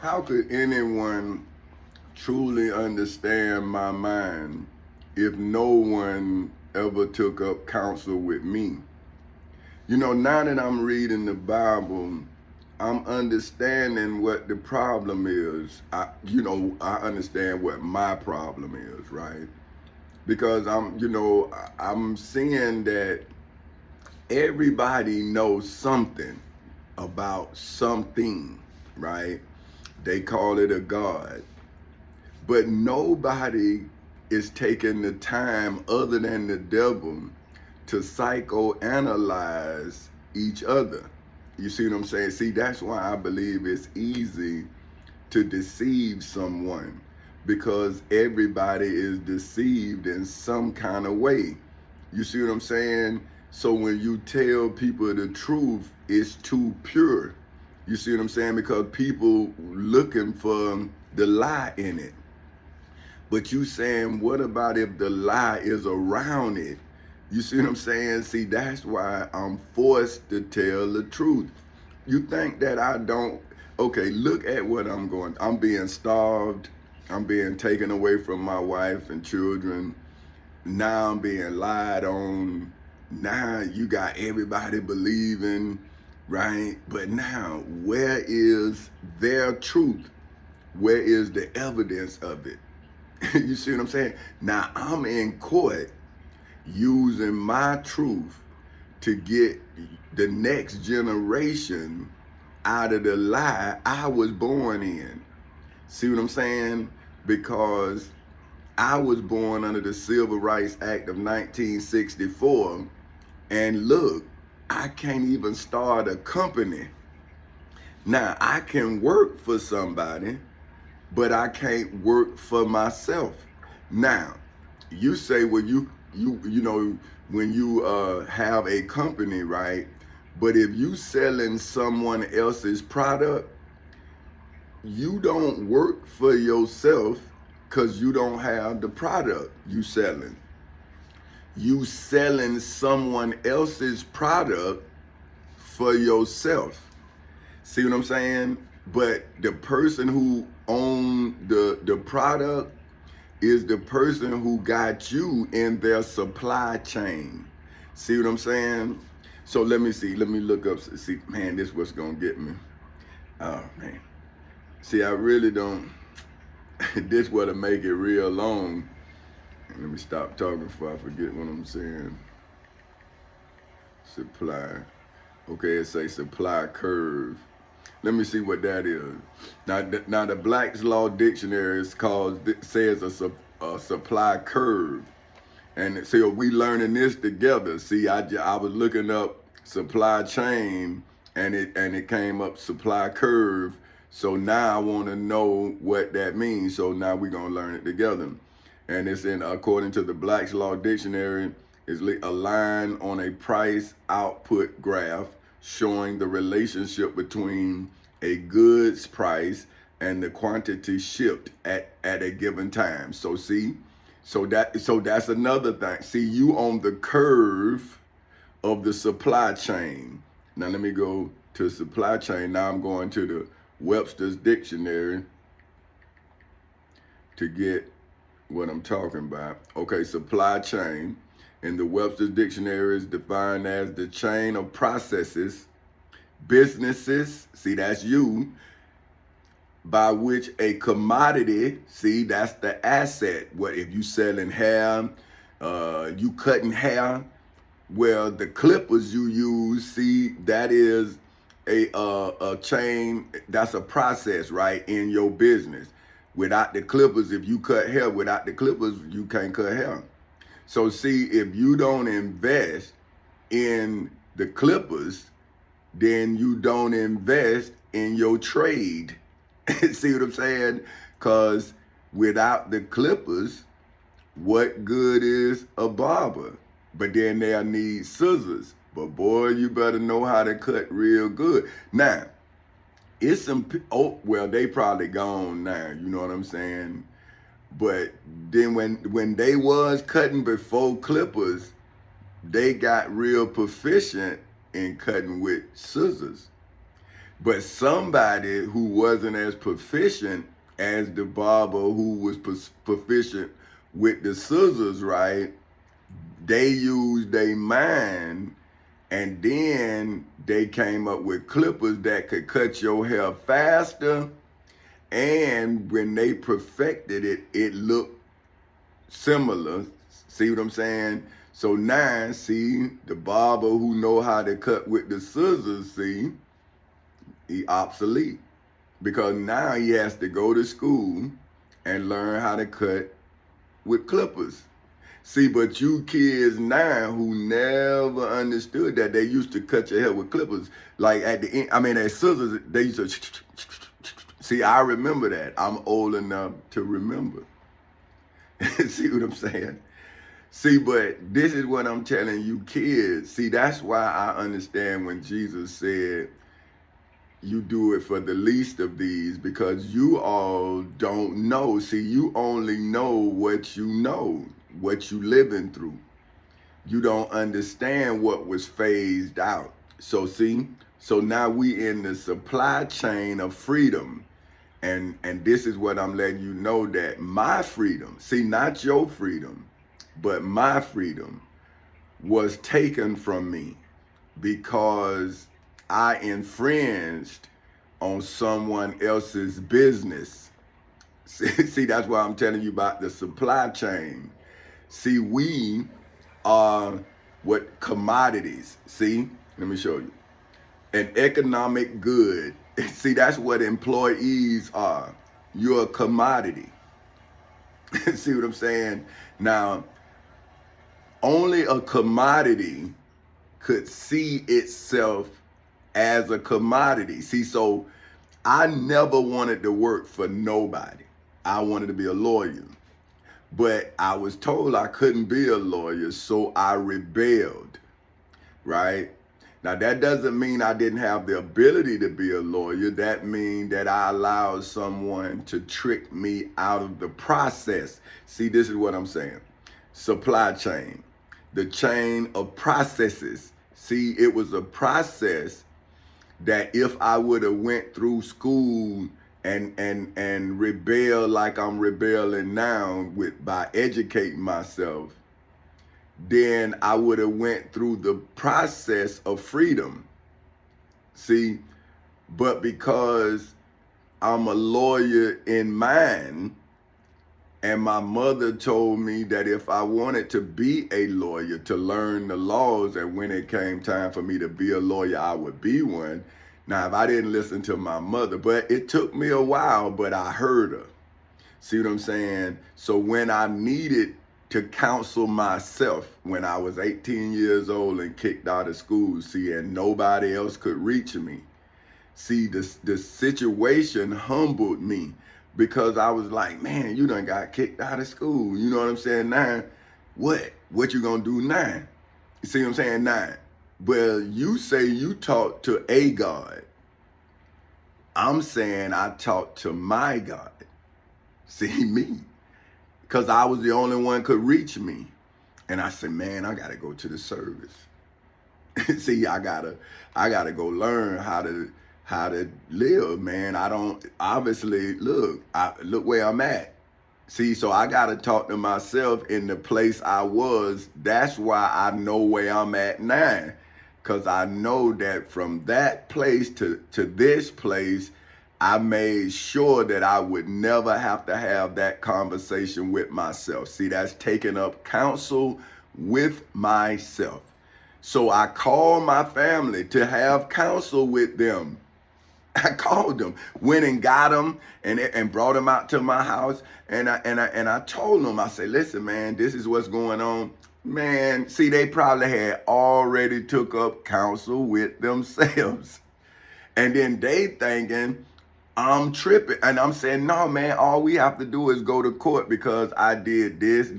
How could anyone truly understand my mind if no one ever took up counsel with me? Now that I'm reading the Bible, I'm understanding what the problem is. I understand what my problem is, right? Because I'm seeing that everybody knows something about something, right? They call it a God. But nobody is taking the time other than the devil to psychoanalyze each other. You see what I'm saying? See, that's why I believe it's easy to deceive someone, because everybody is deceived in some kind of way. You see what I'm saying? So when you tell people the truth, it's too pure. You see what I'm saying? Because people looking for the lie in it. But you saying, what about if the lie is around it? You see what I'm saying? See, that's why I'm forced to tell the truth. You think that I don't? Okay, look at what I'm going. I'm being starved. I'm being taken away from my wife and children. Now I'm being lied on. Now you got everybody believing, right? But now, where is their truth? Where is the evidence of it? You see what I'm saying? Now I'm in court using my truth to get the next generation out of the lie I was born in. See what I'm saying? Because I was born under the Civil Rights Act of 1964, and look, I can't even start a company. Now, I can work for somebody, but I can't work for myself. Now, you say, well, you know, when you have a company, right? But if you selling someone else's product, you don't work for yourself because you don't have the product you selling. You selling someone else's product for yourself. See what I'm saying? But the person who owned the product is the person who got you in their supply chain. See what I'm saying? So let me see. Let me look up. See, man, this what's gonna get me. Oh man. See, I really don't. This what'll make it real long. Let me stop talking before I forget what I'm saying. Supply. Okay, it say supply curve. Let me see what that is. Now the Black's Law Dictionary says a supply curve, and so we learning this together. See, I was looking up supply chain, and it came up supply curve. So now I want to know what that means. So now we're gonna learn it together, and it's according to the Black's Law Dictionary, is a line on a price output graph showing the relationship between a goods price and the quantity shipped at a given time. So see, so that's another thing. See, you on the curve of the supply chain. Now let me go to supply chain. Now I'm going to the Webster's Dictionary to get what I'm talking about. Okay, supply chain in the Webster's Dictionary is defined as the chain of processes, businesses, see that's you, by which a commodity, see that's the asset. What if you selling hair, you cutting hair, well the clippers you use, see that is a chain, that's a process, right, in your business. Without the clippers, if you cut hair, without the clippers, you can't cut hair. So see, if you don't invest in the clippers, then you don't invest in your trade. See what I'm saying? Because without the clippers, what good is a barber? But then they'll need scissors. But boy, you better know how to cut real good. Now, it's some, well, they probably gone now, you know what I'm saying? But then when they was cutting before clippers, they got real proficient in cutting with scissors. But somebody who wasn't as proficient as the barber who was proficient with the scissors, right? They used their mind, and then they came up with clippers that could cut your hair faster. And when they perfected it, it looked similar. See what I'm saying? So now, see, the barber who know how to cut with the scissors, see, he obsolete. Because now he has to go to school and learn how to cut with clippers. See, but you kids now who never understood that, they used to cut your hair with clippers. Like at the end, I mean, at scissors, they used to, see, I remember that. I'm old enough to remember. See what I'm saying? See, but this is what I'm telling you kids. See, that's why I understand when Jesus said, you do it for the least of these, because you all don't know. See, you only know what you know, what you living through. You don't understand what was phased out. So see, so now we in the supply chain of freedom. And this is what I'm letting you know, that my freedom, see, not your freedom, but my freedom was taken from me because I infringed on someone else's business. See, that's why I'm telling you about the supply chain. See, we are what commodities. See, let me show you. An economic good. See, that's what employees are. You're a commodity. See what I'm saying? Now, only a commodity could see itself as a commodity. See, so I never wanted to work for nobody. I wanted to be a lawyer. But I was told I couldn't be a lawyer, so I rebelled, right? Now, that doesn't mean I didn't have the ability to be a lawyer. That means that I allowed someone to trick me out of the process. See, this is what I'm saying. Supply chain, the chain of processes. See, it was a process that if I would have went through school and rebel like I'm rebelling now by educating myself, then I would have went through the process of freedom. See, but because I'm a lawyer in mind, and my mother told me that if I wanted to be a lawyer, to learn the laws, and when it came time for me to be a lawyer, I would be one. Now, if I didn't listen to my mother, but it took me a while, but I heard her. See what I'm saying? So when I needed to counsel myself, when I was 18 years old and kicked out of school, see, and nobody else could reach me. See, the situation humbled me, because I was like, man, you done got kicked out of school. You know what I'm saying? Now, what you gonna do now? You see what I'm saying? Now, well, you say you talk to a God. I'm saying I talk to my God. See, me. Because I was the only one could reach me. And I said, man, I gotta go to the service. See, I gotta go learn how to live, man. I don't, obviously, look where I'm at. See, so I gotta talk to myself in the place I was. That's why I know where I'm at now. Because I know that from that place to this place, I made sure that I would never have to have that conversation with myself. See, that's taking up counsel with myself. So I called my family to have counsel with them. I called them, went and got them, and brought them out to my house. And I told them, I said, listen, man, this is what's going on. Man, see, they probably had already took up counsel with themselves. And then they thinking I'm tripping. And I'm saying, no, man, all we have to do is go to court because I did this.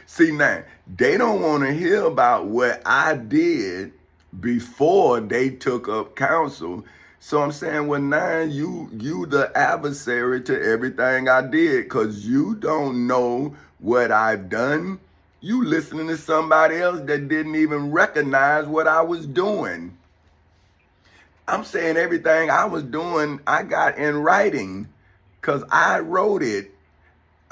See, now, they don't want to hear about what I did before they took up counsel. So I'm saying, well, now you the adversary to everything I did, because you don't know what I've done. You listening to somebody else that didn't even recognize what I was doing. I'm saying everything I was doing, I got in writing because I wrote it.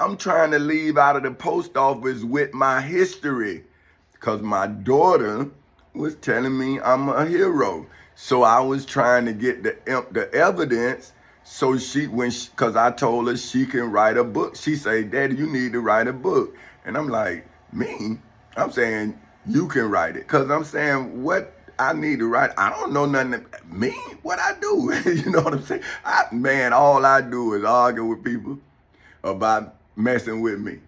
I'm trying to leave out of the post office with my history because my daughter was telling me I'm a hero. So I was trying to get the evidence so because I told her she can write a book. She said, Daddy, you need to write a book. And I'm like, me? I'm saying, you can write it. Because I'm saying, what I need to write, I don't know nothing. Me? What I do? You know what I'm saying? Man, all I do is argue with people about messing with me.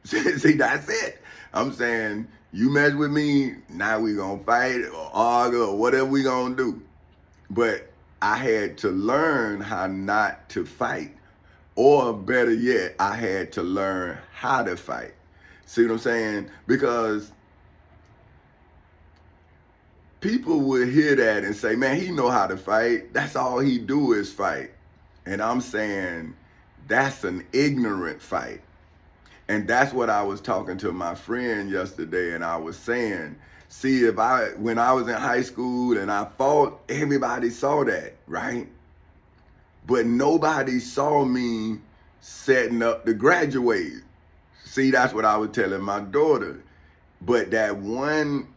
See, that's it. I'm saying, you mess with me, now we gonna fight or argue or whatever we gonna do. But I had to learn how not to fight. Or better yet, I had to learn how to fight. See what I'm saying? Because people would hear that and say, man, he know how to fight. That's all he do is fight. And I'm saying, that's an ignorant fight. And that's what I was talking to my friend yesterday, and I was saying, see, when I was in high school and I fought, everybody saw that, right? But nobody saw me setting up to graduate. See, that's what I was telling my daughter. But that one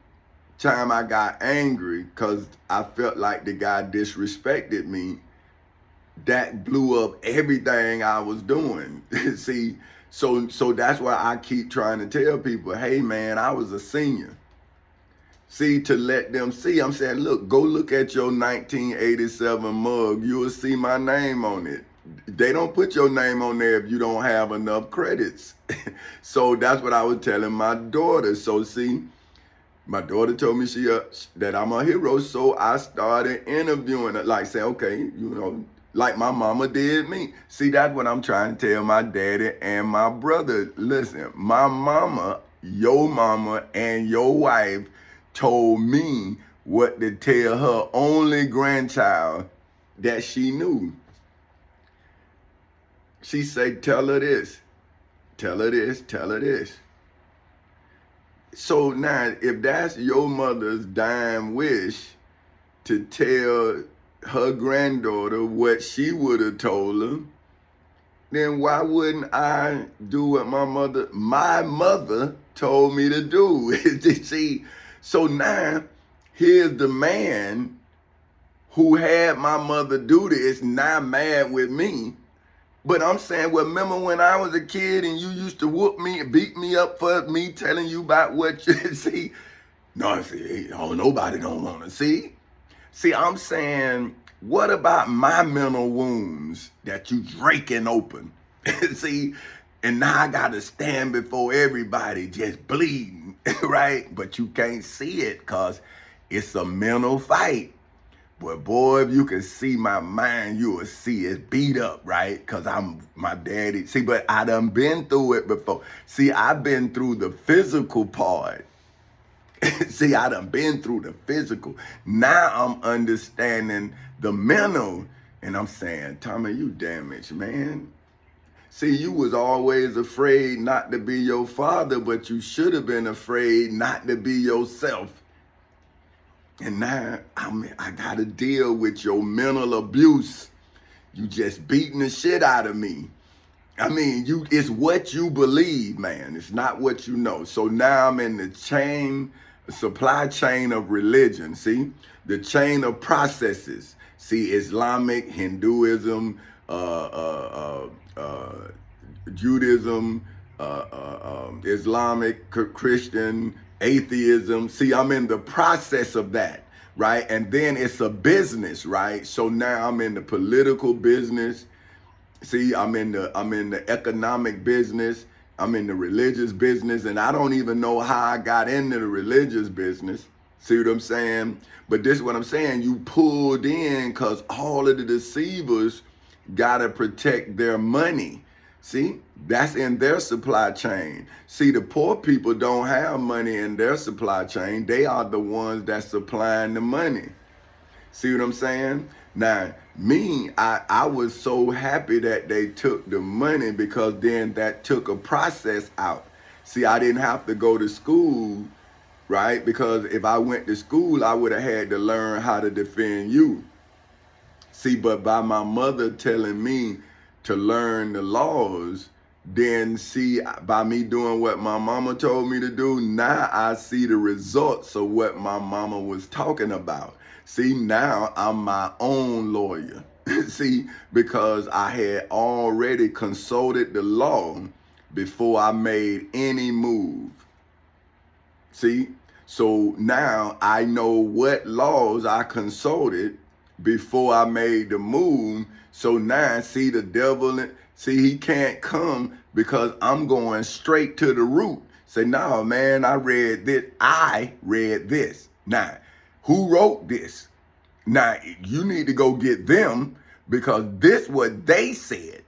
time I got angry because I felt like the guy disrespected me, that blew up everything I was doing. See, so that's why I keep trying to tell people, hey man, I was a senior. See, to let them see, I'm saying, look, go look at your 1987 mug. You will see my name on it. They don't put your name on there if you don't have enough credits. So that's what I was telling my daughter. So see, my daughter told me that I'm a hero. So I started interviewing her, like say, okay, you know, like my mama did me. See, that's what I'm trying to tell my daddy and my brother. Listen, my mama, your mama, and your wife told me what to tell her only grandchild that she knew. She said, tell her this, tell her this, tell her this. So now, if that's your mother's dying wish to tell her granddaughter what she would have told her, then why wouldn't I do what my mother told me to do? See, so now here's the man who had my mother do this now mad with me. But I'm saying, well, remember when I was a kid and you used to whoop me and beat me up for me telling you about what you see? No, see, oh, nobody don't want to see. See, I'm saying, what about my mental wounds that you breaking open? See, and now I got to stand before everybody just bleeding, right? But you can't see it because it's a mental fight. But boy, if you can see my mind, you will see it beat up, right? Because I'm my daddy. See, but I done been through it before. See, I've been through the physical part. See, I done been through the physical. Now I'm understanding the mental. And I'm saying, Tommy, you damaged, man. See, you was always afraid not to be your father, but you should have been afraid not to be yourself. And now I got to deal with your mental abuse. You just beating the shit out of me. I mean, it's what you believe, man. It's not what you know. So now I'm in the supply chain of religion, see? The chain of processes. See, Islamic, Hinduism, Judaism, Islamic, Christian, atheism. See, I'm in the process of that, right? And then it's a business, right? So now I'm in the political business. See, I'm in the economic business. I'm in the religious business, and I don't even know how I got into the religious business. See what I'm saying? But this is what I'm saying. You pulled in because all of the deceivers got to protect their money. See, that's in their supply chain. See, the poor people don't have money in their supply chain. They are the ones that's supplying the money. See what I'm saying? Now, me, I was so happy that they took the money because then that took a process out. See, I didn't have to go to school, right? Because if I went to school, I would have had to learn how to defend you. See, but by my mother telling me to learn the laws, then see, by me doing what my mama told me to do, now I see the results of what my mama was talking about. See, now I'm my own lawyer. See, because I had already consulted the law before I made any move. See, so now I know what laws I consulted before I made the move. So now, see, the devil, see, he can't come because I'm going straight to the root. Say, no, man, I read this. Now, who wrote this? Now, you need to go get them because this what they said.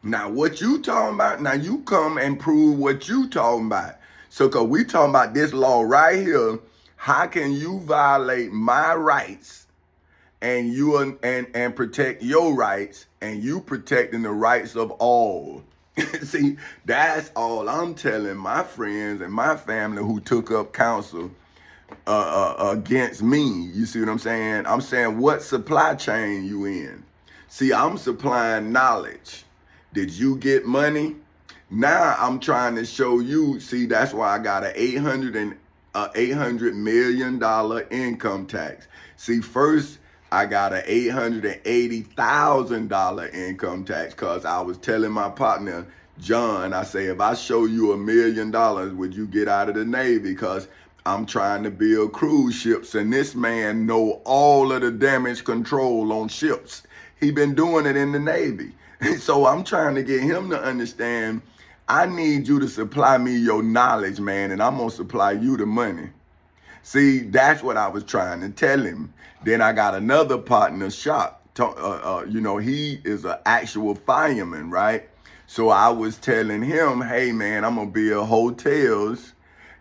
Now, what you talking about? Now, you come and prove what you talking about. So, because we talking about this law right here, how can you violate my rights and you and protect your rights and you protecting the rights of all? See, that's all I'm telling my friends and my family who took up counsel against me. You see what I'm saying? I'm saying, what supply chain you in? See, I'm supplying knowledge. Did you get money? Now I'm trying to show you. See, that's why I got an $800 million income tax. See, first I got an $880,000 income tax because I was telling my partner, John, I say, if I show you $1 million, would you get out of the Navy? Because I'm trying to build cruise ships, and this man know all of the damage control on ships. He been doing it in the Navy. So I'm trying to get him to understand, I need you to supply me your knowledge, man, and I'm going to supply you the money. See, that's what I was trying to tell him. Then I got another partner, Shock. He is an actual fireman, right? So I was telling him, hey, man, I'm going to build hotels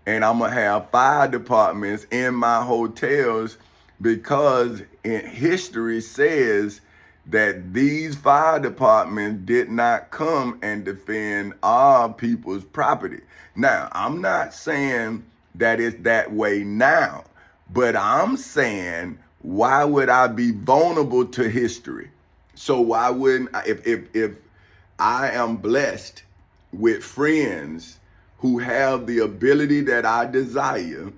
and I'm going to have fire departments in my hotels because history says that these fire departments did not come and defend our people's property. Now, I'm not saying that it's that way now, but I'm saying, why would I be vulnerable to history? So why wouldn't if I am blessed with friends who have the ability that I desire,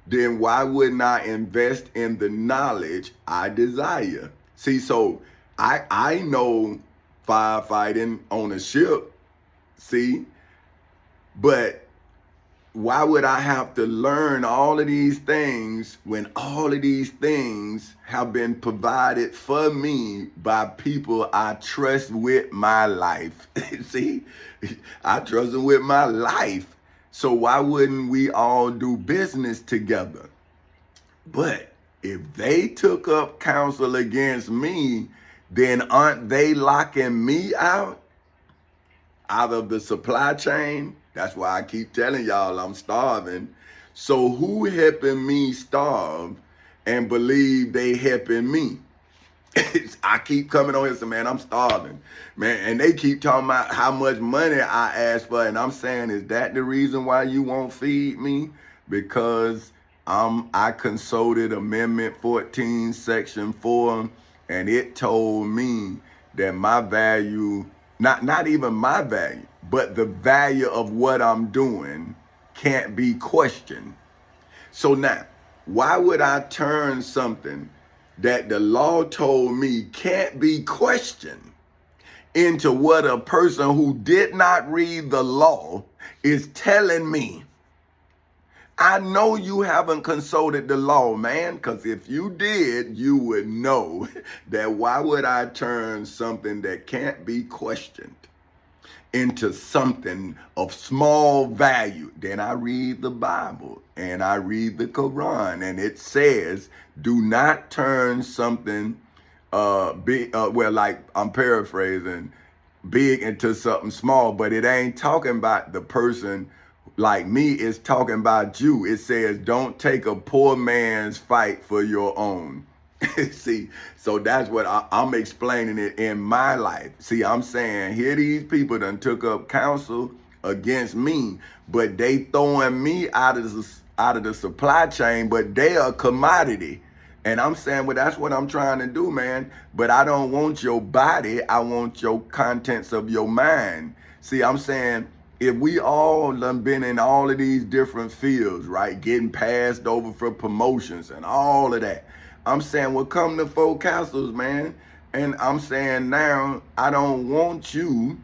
then why wouldn't I invest in the knowledge I desire? See, so I know firefighting on a ship, see, but why would I have to learn all of these things when all of these things have been provided for me by people I trust with my life? See, I trust them with my life. So why wouldn't we all do business together? But if they took up counsel against me, then aren't they locking me out of the supply chain? That's why I keep telling y'all I'm starving. So who helping me starve and believe they helping me? I keep coming on here saying, man, I'm starving, man. And they keep talking about how much money I ask for. And I'm saying, is that the reason why you won't feed me? Because I consulted Amendment 14, Section 4, and it told me that my value, not even my value, but the value of what I'm doing can't be questioned. So now, why would I turn something that the law told me can't be questioned into what a person who did not read the law is telling me? I know you haven't consulted the law, man, because if you did, you would know that why would I turn something that can't be questioned into something of small value? Then I read the Bible and I read the Quran, and it says, do not turn something big, like I'm paraphrasing, big into something small, but it ain't talking about the person like me, it's talking about you. It says, don't take a poor man's fight for your own. See, so that's what I'm explaining it in my life. See, I'm saying, here these people done took up counsel against me, but they throwing me out of the supply chain, but they are a commodity. And I'm saying, well, that's what I'm trying to do, man. But I don't want your body. I want your contents of your mind. See, I'm saying, if we all done been in all of these different fields, right, getting passed over for promotions and all of that, I'm saying, well, come to Four Castles, man. And I'm saying now, I don't want you,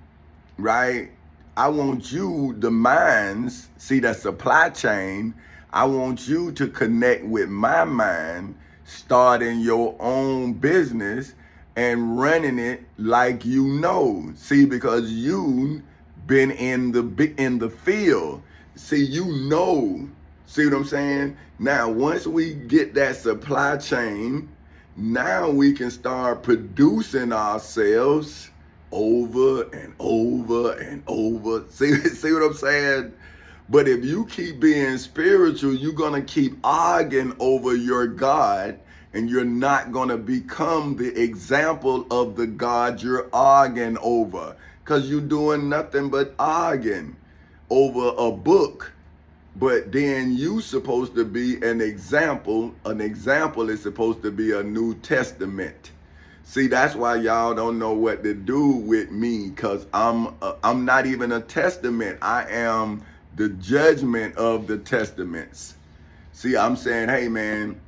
right? I want you, the minds, see that supply chain. I want you to connect with my mind, starting your own business and running it like you know. See, because you been in the field. See, you know. See what I'm saying? Now, once we get that supply chain, now we can start producing ourselves over and over and over. See what I'm saying? But if you keep being spiritual, you're going to keep arguing over your God, and you're not going to become the example of the God you're arguing over, because you're doing nothing but arguing over a book. But then you supposed to be an example. An example is supposed to be a New Testament. See, that's why y'all don't know what to do with me, because I'm not even a testament. I am the judgment of the testaments. See, I'm saying, hey, man,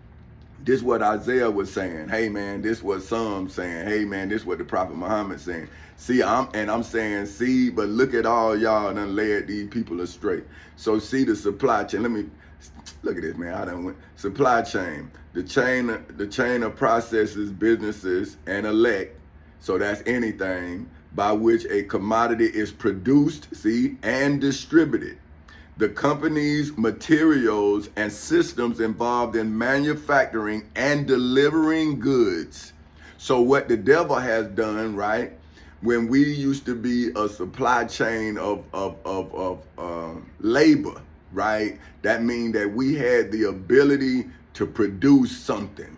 this is what Isaiah was saying. Hey, man, this is what Psalm's saying. Hey, man, this is what the Prophet Muhammad saying. See, I'm saying, see, but look at all y'all done led these people astray. So see the supply chain. Let me look at this, man. I done went supply chain. The chain of processes, businesses, and elect. So that's anything by which a commodity is produced, see, and distributed. The companies, materials, and systems involved in manufacturing and delivering goods. So what the devil has done, right? When we used to be a supply chain of labor, right? That means that we had the ability to produce something,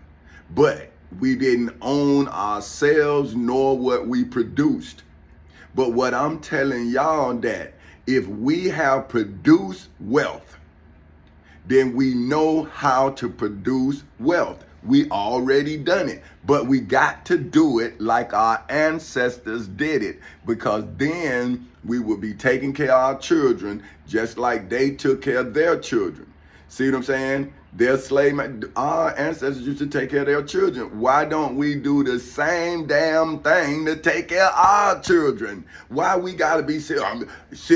but we didn't own ourselves nor what we produced. But what I'm telling y'all, that if we have produced wealth, then we know how to produce wealth. We already done it, but we got to do it like our ancestors did it, because then we will be taking care of our children just like they took care of their children. See what I'm saying? Our ancestors used to take care of their children. Why don't we do the same damn thing to take care of our children? Why we gotta be sitting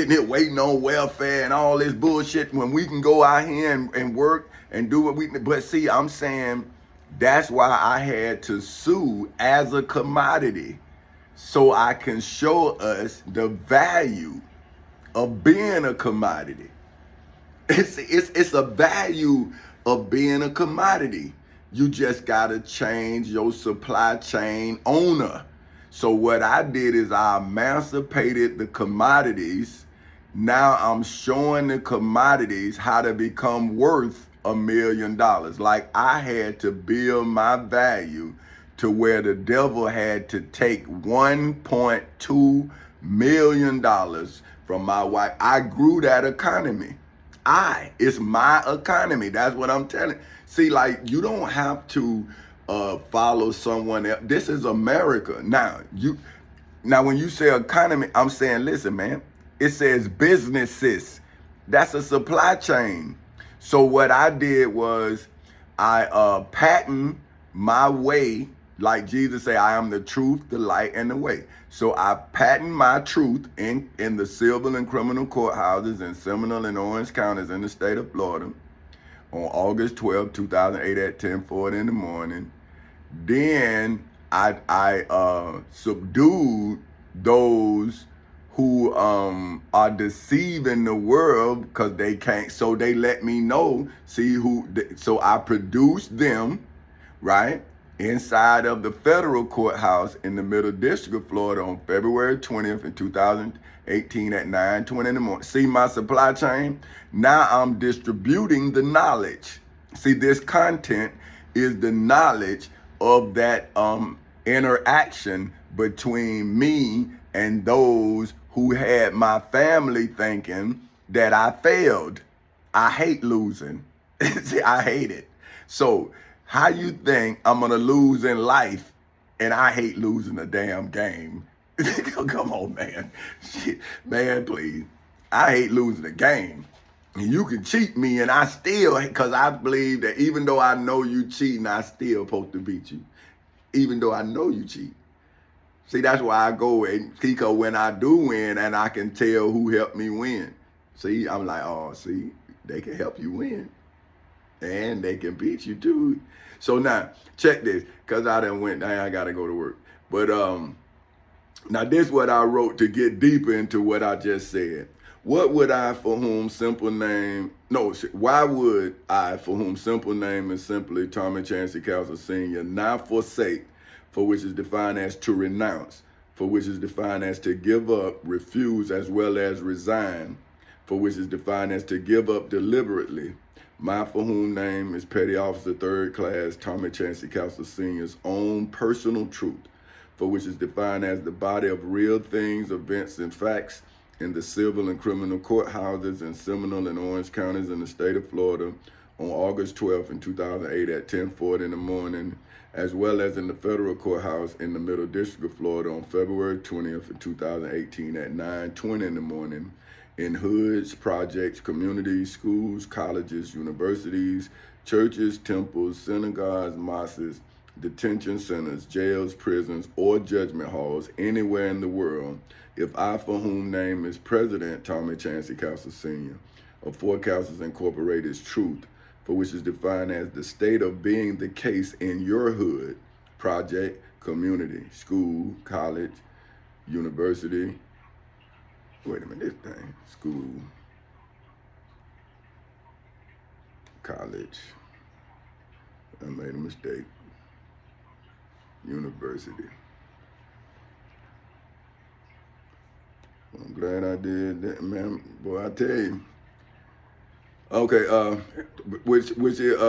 here waiting on welfare and all this bullshit when we can go out here and work and do what we. But see, I'm saying, that's why I had to sue as a commodity, so I can show us the value of being a commodity. It's a value of being a commodity. You just gotta change your supply chain owner. So what I did is I emancipated the commodities. Now I'm showing the commodities how to become worth $1 million. Like, I had to build my value to where the devil had to take $1.2 million from my wife. I grew that economy. It's my economy. That's what I'm telling. See, like, you don't have to follow someone else. This is America. Now when you say economy, I'm saying, listen, man, it says businesses. That's a supply chain. So what I did was I patent my way, like Jesus said, I am the truth, the light, and the way. So I patent my truth in the civil and criminal courthouses in Seminole and Orange counties in the state of Florida on August 12, 2008 at 10:40 in the morning. Then I subdued those who are deceiving the world, because they can't. So they let me know, so I produced them, right, inside of the federal courthouse in the Middle District of Florida on February 20th in 2018 at 9:20 in the morning. See my supply chain? Now I'm distributing the knowledge. See, this content is the knowledge of that interaction between me and those who had my family thinking that I failed. I hate losing. See, I hate it. So How you think I'm gonna lose in life, and I hate losing a damn game? Come on, man. Shit, man, please. I hate losing a game. You can cheat me, and I still, because I believe that even though I know you cheating, I still supposed to beat you, even though I know you cheat. See, that's why I go and Kiko when I do win, and I can tell who helped me win. See, I'm like, oh, see, they can help you win, and they can beat you too. So now, check this, because I done went, I gotta go to work. But now this is what I wrote to get deeper into what I just said. What would I, for whom simple name, no, why would I, for whom simple name is simply Tommy Chancey Castle Sr., not forsake, for which is defined as to renounce, for which is defined as to give up, refuse, as well as resign, for which is defined as to give up deliberately. My for whom name is Petty Officer 3rd Class Tommy Chancey Castle Sr.'s own personal truth, for which is defined as the body of real things, events, and facts in the civil and criminal courthouses in Seminole and Orange counties in the state of Florida on August 12th in 2008 at 10:40 in the morning, as well as in the federal courthouse in the Middle District of Florida on February 20th in 2018 at 9:20 in the morning, in hoods, projects, communities, schools, colleges, universities, churches, temples, synagogues, mosques, detention centers, jails, prisons, or judgment halls anywhere in the world, if I, for whom name is President Tommy Chancey Castle Sr. of Four Castles Incorporated's truth, for which is defined as the state of being the case in your hood, project, community, school, college, university, wait a minute, this thing, school, college, I made a mistake, university. I'm glad I did that, man. Boy, I tell you. Okay, which is,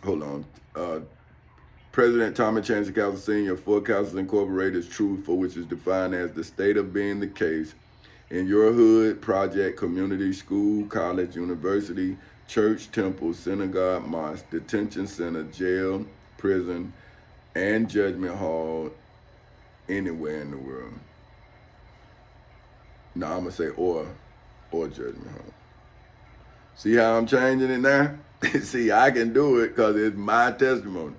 hold on. President Tommy Chancey Castle Sr. Four Castles Incorporated's truth, for which is defined as the state of being the case in your hood, project, community, school, college, university, church, temple, synagogue, mosque, detention center, jail, prison, and judgment hall anywhere in the world. No, I'm gonna say or judgment hall. See how I'm changing it now? See, I can do it because it's my testimony.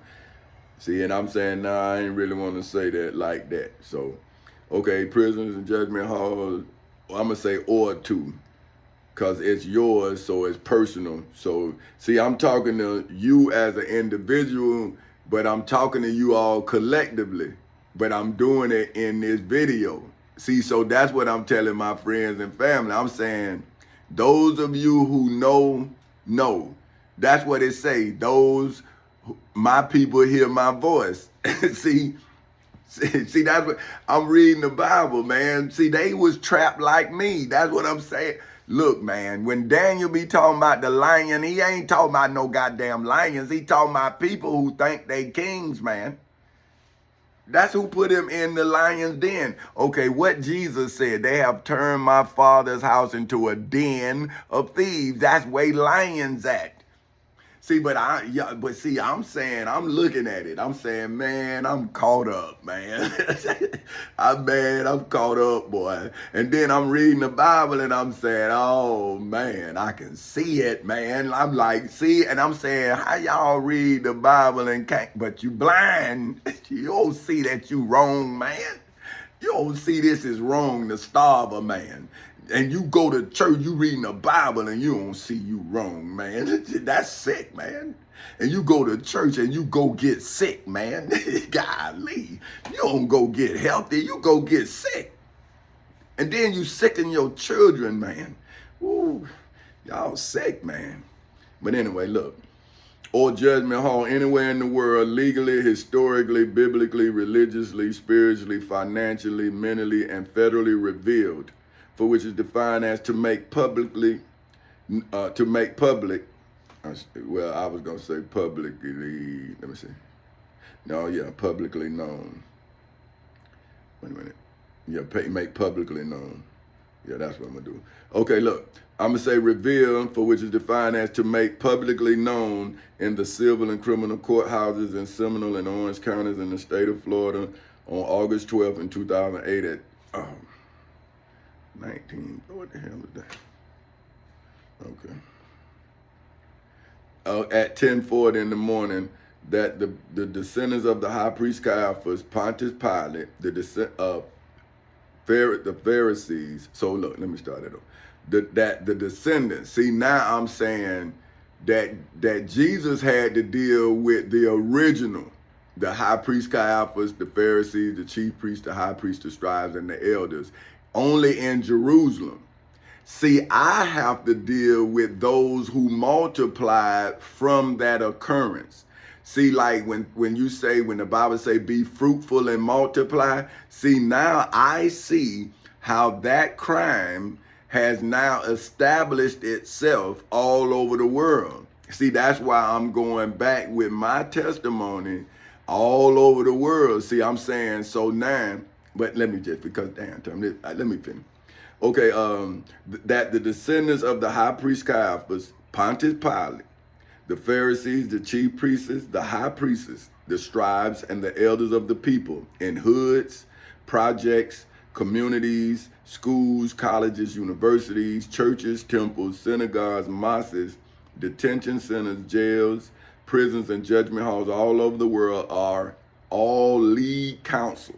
See, and I'm saying, nah, I ain't really want to say that like that. So, okay, prisons and judgment halls, I'm gonna say or two, because it's yours, so it's personal. So, see, I'm talking to you as an individual, but I'm talking to you all collectively, but I'm doing it in this video. See, so that's what I'm telling my friends and family. I'm saying, those of you who know. That's what it say. Those, my people hear my voice. See, that's what, I'm reading the Bible, man. See, they was trapped like me. That's what I'm saying. Look, man, when Daniel be talking about the lion, he ain't talking about no goddamn lions. He talking about people who think they kings, man. That's who put him in the lion's den. Okay, what Jesus said, they have turned my father's house into a den of thieves. That's where lions at. See, I'm saying, I'm looking at it. I'm saying, man, I'm caught up, man. I'm caught up, boy. And then I'm reading the Bible and I'm saying, oh, man, I can see it, man. I'm like, see, and I'm saying, how y'all read the Bible and can't, but you blind. You don't see that you wrong, man. You don't see this is wrong to starve a man. And you go to church, you reading the Bible, and you don't see you wrong, man. That's sick, man. And you go to church and you go get sick, man. Golly. You don't go get healthy, you go get sick. And then you sicken your children, man. Ooh, y'all sick, man. But anyway, look. Or judgment hall anywhere in the world, legally, historically, biblically, religiously, spiritually, financially, mentally, and federally revealed, for which is defined as to make public, well, I was going to say publicly, let me see. No, yeah, publicly known. Wait a minute. Yeah, make publicly known. Yeah, that's what I'm gonna do. Okay, look, I'm gonna say reveal, for which is defined as to make publicly known in the civil and criminal courthouses in Seminole and Orange counties in the state of Florida on August 12th in 2008 at 19. What the hell is that? Okay. At 10:40 in the morning, that the descendants of the high priest Caiaphas, Pontius Pilate, the Pharisees. So look, let me start it over. That the descendants. See, now I'm saying that Jesus had to deal with the original, the high priest Caiaphas, the Pharisees, the chief priests, the high priests, the scribes, and the elders, only in Jerusalem. See, I have to deal with those who multiplied from that occurrence. See, like when you say, when the Bible say be fruitful and multiply, see, now I see how that crime has now established itself all over the world. See, that's why I'm going back with my testimony all over the world. See, I'm saying, so now, but let me just, because damn, let me finish. Okay, that the descendants of the high priest Caiaphas, Pontius Pilate, the Pharisees, the chief priests, the high priests, the scribes, and the elders of the people in hoods, projects, communities, schools, colleges, universities, churches, temples, synagogues, mosques, detention centers, jails, prisons, and judgment halls all over the world are all lead counsel,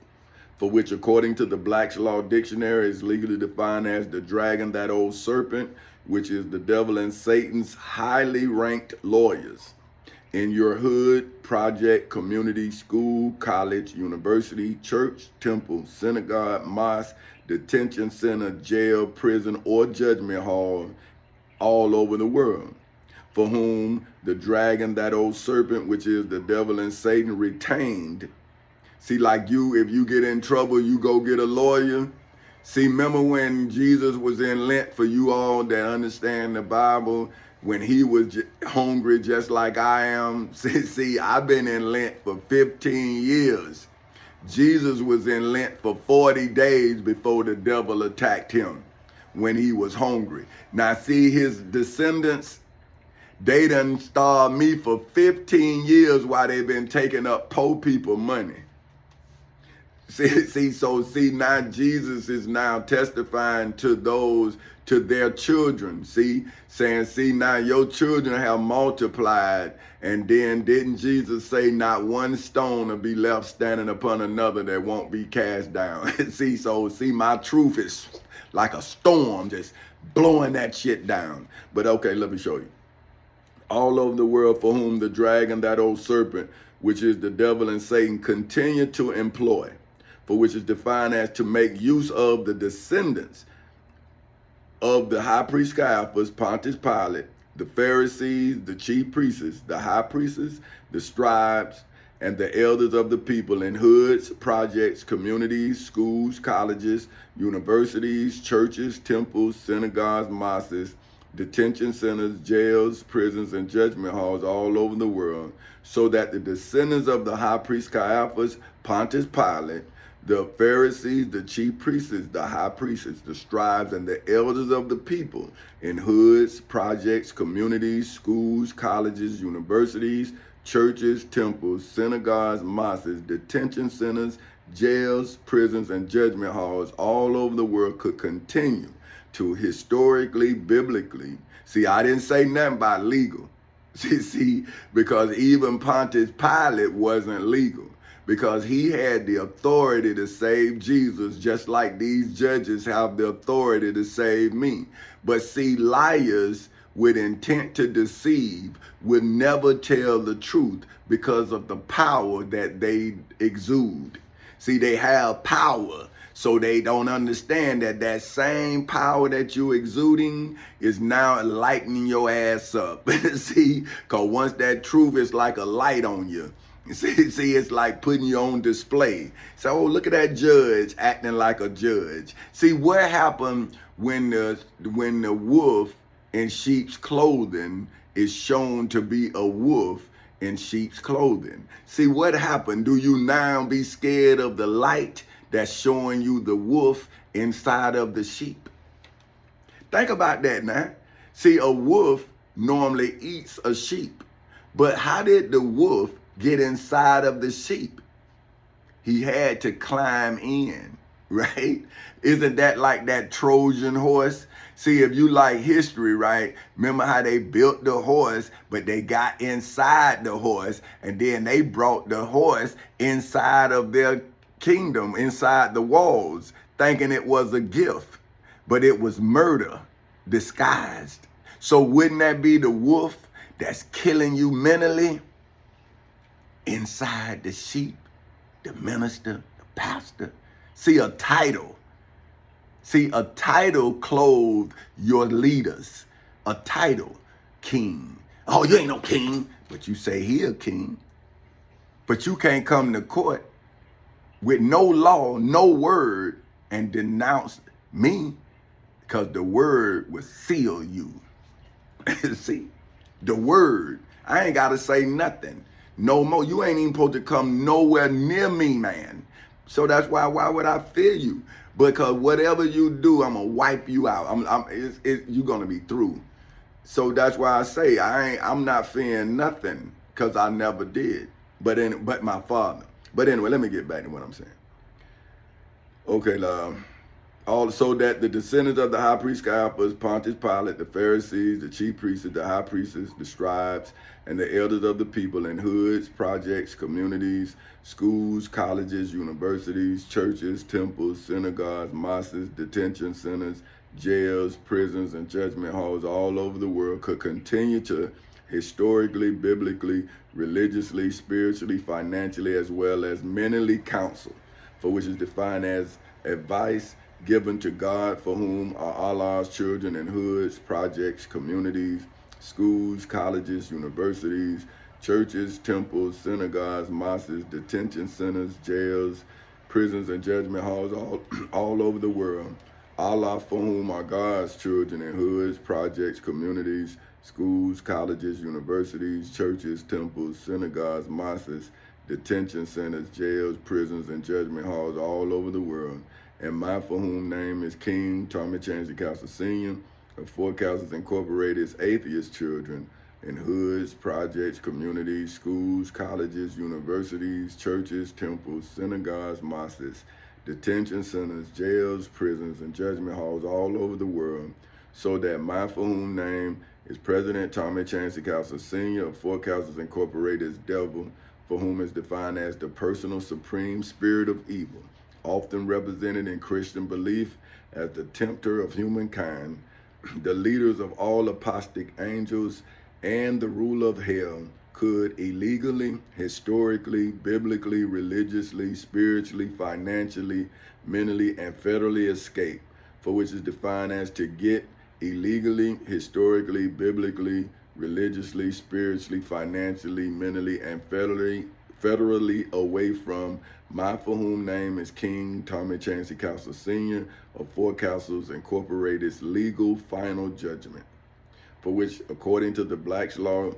for which, according to the Black's Law Dictionary, is legally defined as the dragon, that old serpent, which is the devil and Satan's highly ranked lawyers in your hood, project, community, school, college, university, church, temple, synagogue, mosque, detention center, jail, prison, or judgment hall all over the world, for whom the dragon, that old serpent, which is the devil and Satan, retained. See, like you, if you get in trouble, you go get a lawyer. See, remember when Jesus was in Lent, for you all that understand the Bible, when he was hungry just like I am. See, I've been in Lent for 15 years. Jesus was in Lent for 40 days before the devil attacked him when he was hungry. Now, see, his descendants, they done starved me for 15 years while they've been taking up poor people money. See, now Jesus is now testifying to those, to their children, saying, see, now your children have multiplied, and then didn't Jesus say not one stone will be left standing upon another that won't be cast down? See, my truth is like a storm just blowing that shit down. But okay, let me show you. All over the world, for whom the dragon, that old serpent, which is the devil and Satan, continue to employ, for which is defined as to make use of the descendants of the high priest Caiaphas, Pontius Pilate, the Pharisees, the chief priests, the high priests, the scribes, and the elders of the people in hoods, projects, communities, schools, colleges, universities, churches, temples, synagogues, mosques, detention centers, jails, prisons, and judgment halls all over the world, so that the descendants of the high priest Caiaphas, Pontius Pilate, the Pharisees, the chief priests, the high priests, the scribes, and the elders of the people in hoods, projects, communities, schools, colleges, universities, churches, temples, synagogues, mosques, detention centers, jails, prisons, and judgment halls all over the world could continue to historically, biblically. See, I didn't say nothing about legal. See, because even Pontius Pilate wasn't legal, because he had the authority to save Jesus, just like these judges have the authority to save me. But see, liars with intent to deceive would never tell the truth because of the power that they exude. See, they have power, so they don't understand that that same power that you're exuding is now lightening your ass up. See, because once that truth is like a light on you, see, it's like putting you on display. So, oh, look at that judge acting like a judge. See, what happened when the wolf in sheep's clothing is shown to be a wolf in sheep's clothing? See, what happened? Do you now be scared of the light that's showing you the wolf inside of the sheep? Think about that now. See, a wolf normally eats a sheep. But how did the wolf get inside of the sheep? He had to climb in, right? Isn't that like that Trojan horse? See, if you like history, right? Remember how they built the horse, but they got inside the horse, and then they brought the horse inside of their kingdom, inside the walls, thinking it was a gift, but it was murder disguised. So wouldn't that be the wolf that's killing you mentally inside the sheep? The minister, the pastor. See, a title clothed your leaders. A title, king. Oh, you ain't no king, but you say he a king. But you can't come to court with no law, no word, and denounce me, because the word will seal you. See, the word. I ain't got to say nothing. No more. You ain't even supposed to come nowhere near me, man. So that's why would I fear you? Because whatever you do, I'm going to wipe you out. You're going to be through. So that's why I say I'm not fearing nothing, because I never did. But my father. But anyway, let me get back to what I'm saying. Okay, love. Also that the descendants of the high priest Caiaphas, Pontius Pilate, the Pharisees, the chief priests, the high priests, the scribes, and the elders of the people in hoods, projects, communities, schools, colleges, universities, churches, temples, synagogues, mosques, detention centers, jails, prisons, and judgment halls all over the world could continue to historically, biblically, religiously, spiritually, financially, as well as mentally counsel, for which is defined as advice given to God, for whom are Allah's children in hoods, projects, communities, schools, colleges, universities, churches, temples, synagogues, mosques, detention centers, jails, prisons, and judgment halls all over the world. Allah, for whom are God's children in hoods, projects, communities, schools, colleges, universities, churches, temples, synagogues, mosques, detention centers, jails, prisons, and judgment halls all over the world. And my for whom name is King Tommy Chansley Castle Sr. of Four Castles Incorporated's atheist children in hoods, projects, communities, schools, colleges, universities, churches, temples, synagogues, mosques, detention centers, jails, prisons, and judgment halls all over the world, so that my for whom name is President Tommy Chansley Castle Sr. of Four Castles Incorporated's devil, for whom is defined as the personal supreme spirit of evil, often represented in Christian belief as the tempter of humankind, the leaders of all apostate angels, and the ruler of hell, could illegally, historically, biblically, religiously, spiritually, financially, mentally, and federally escape, for which is defined as to get illegally, historically, biblically, religiously, spiritually, financially, mentally, and federally away from my for whom name is King Tommy Chansley Castle Sr. of Four Castles Incorporated's legal final judgment, for which, according to the Black's Law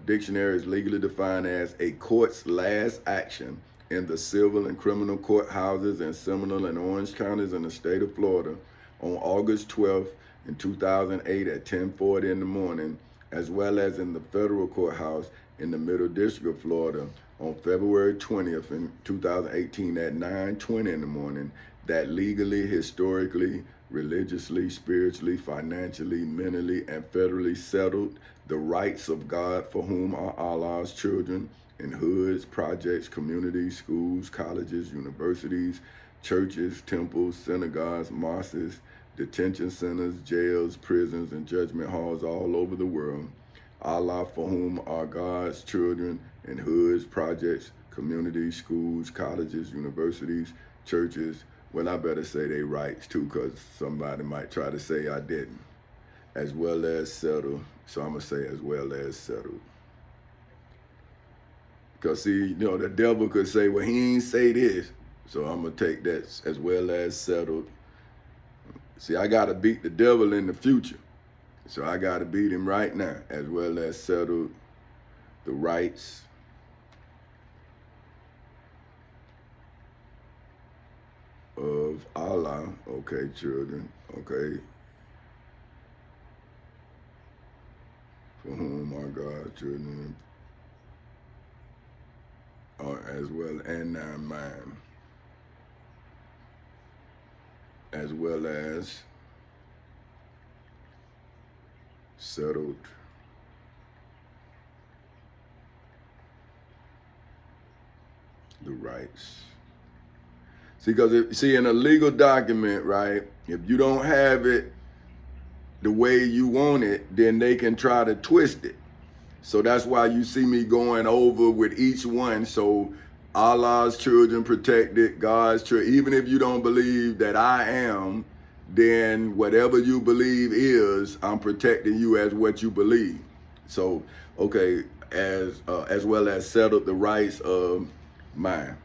Dictionary, is legally defined as a court's last action in the civil and criminal courthouses in Seminole and Orange counties in the state of Florida on August 12th in 2008 at 10:40 in the morning, as well as in the federal courthouse in the Middle District of Florida on February 20th in 2018 at 9:20 in the morning, that legally, historically, religiously, spiritually, financially, mentally, and federally settled the rights of God, for whom are Allah's children in hoods, projects, communities, schools, colleges, universities, churches, temples, synagogues, mosques, detention centers, jails, prisons, and judgment halls all over the world. Allah, for whom are God's children in hoods, projects, communities, schools, colleges, universities, churches. Well, I better say they rights too, because somebody might try to say I didn't. As well as settled. So I'm going to say as well as settled. Because see, the devil could say, well, he ain't say this. So I'm going to take that as well as settled. See, I got to beat the devil in the future. So I got to beat him right now, as well as settled the rights of Allah. Okay, children. Okay. for whom are God's children, as well, and now mine, as well as settled the rights. See, because in a legal document, right, if you don't have it the way you want it, then they can try to twist it. So that's why you see me going over with each one. So Allah's children protected, God's children. Even if you don't believe that I am, then whatever you believe is, I'm protecting you as what you believe. So, okay, as well as settled the rights of mine,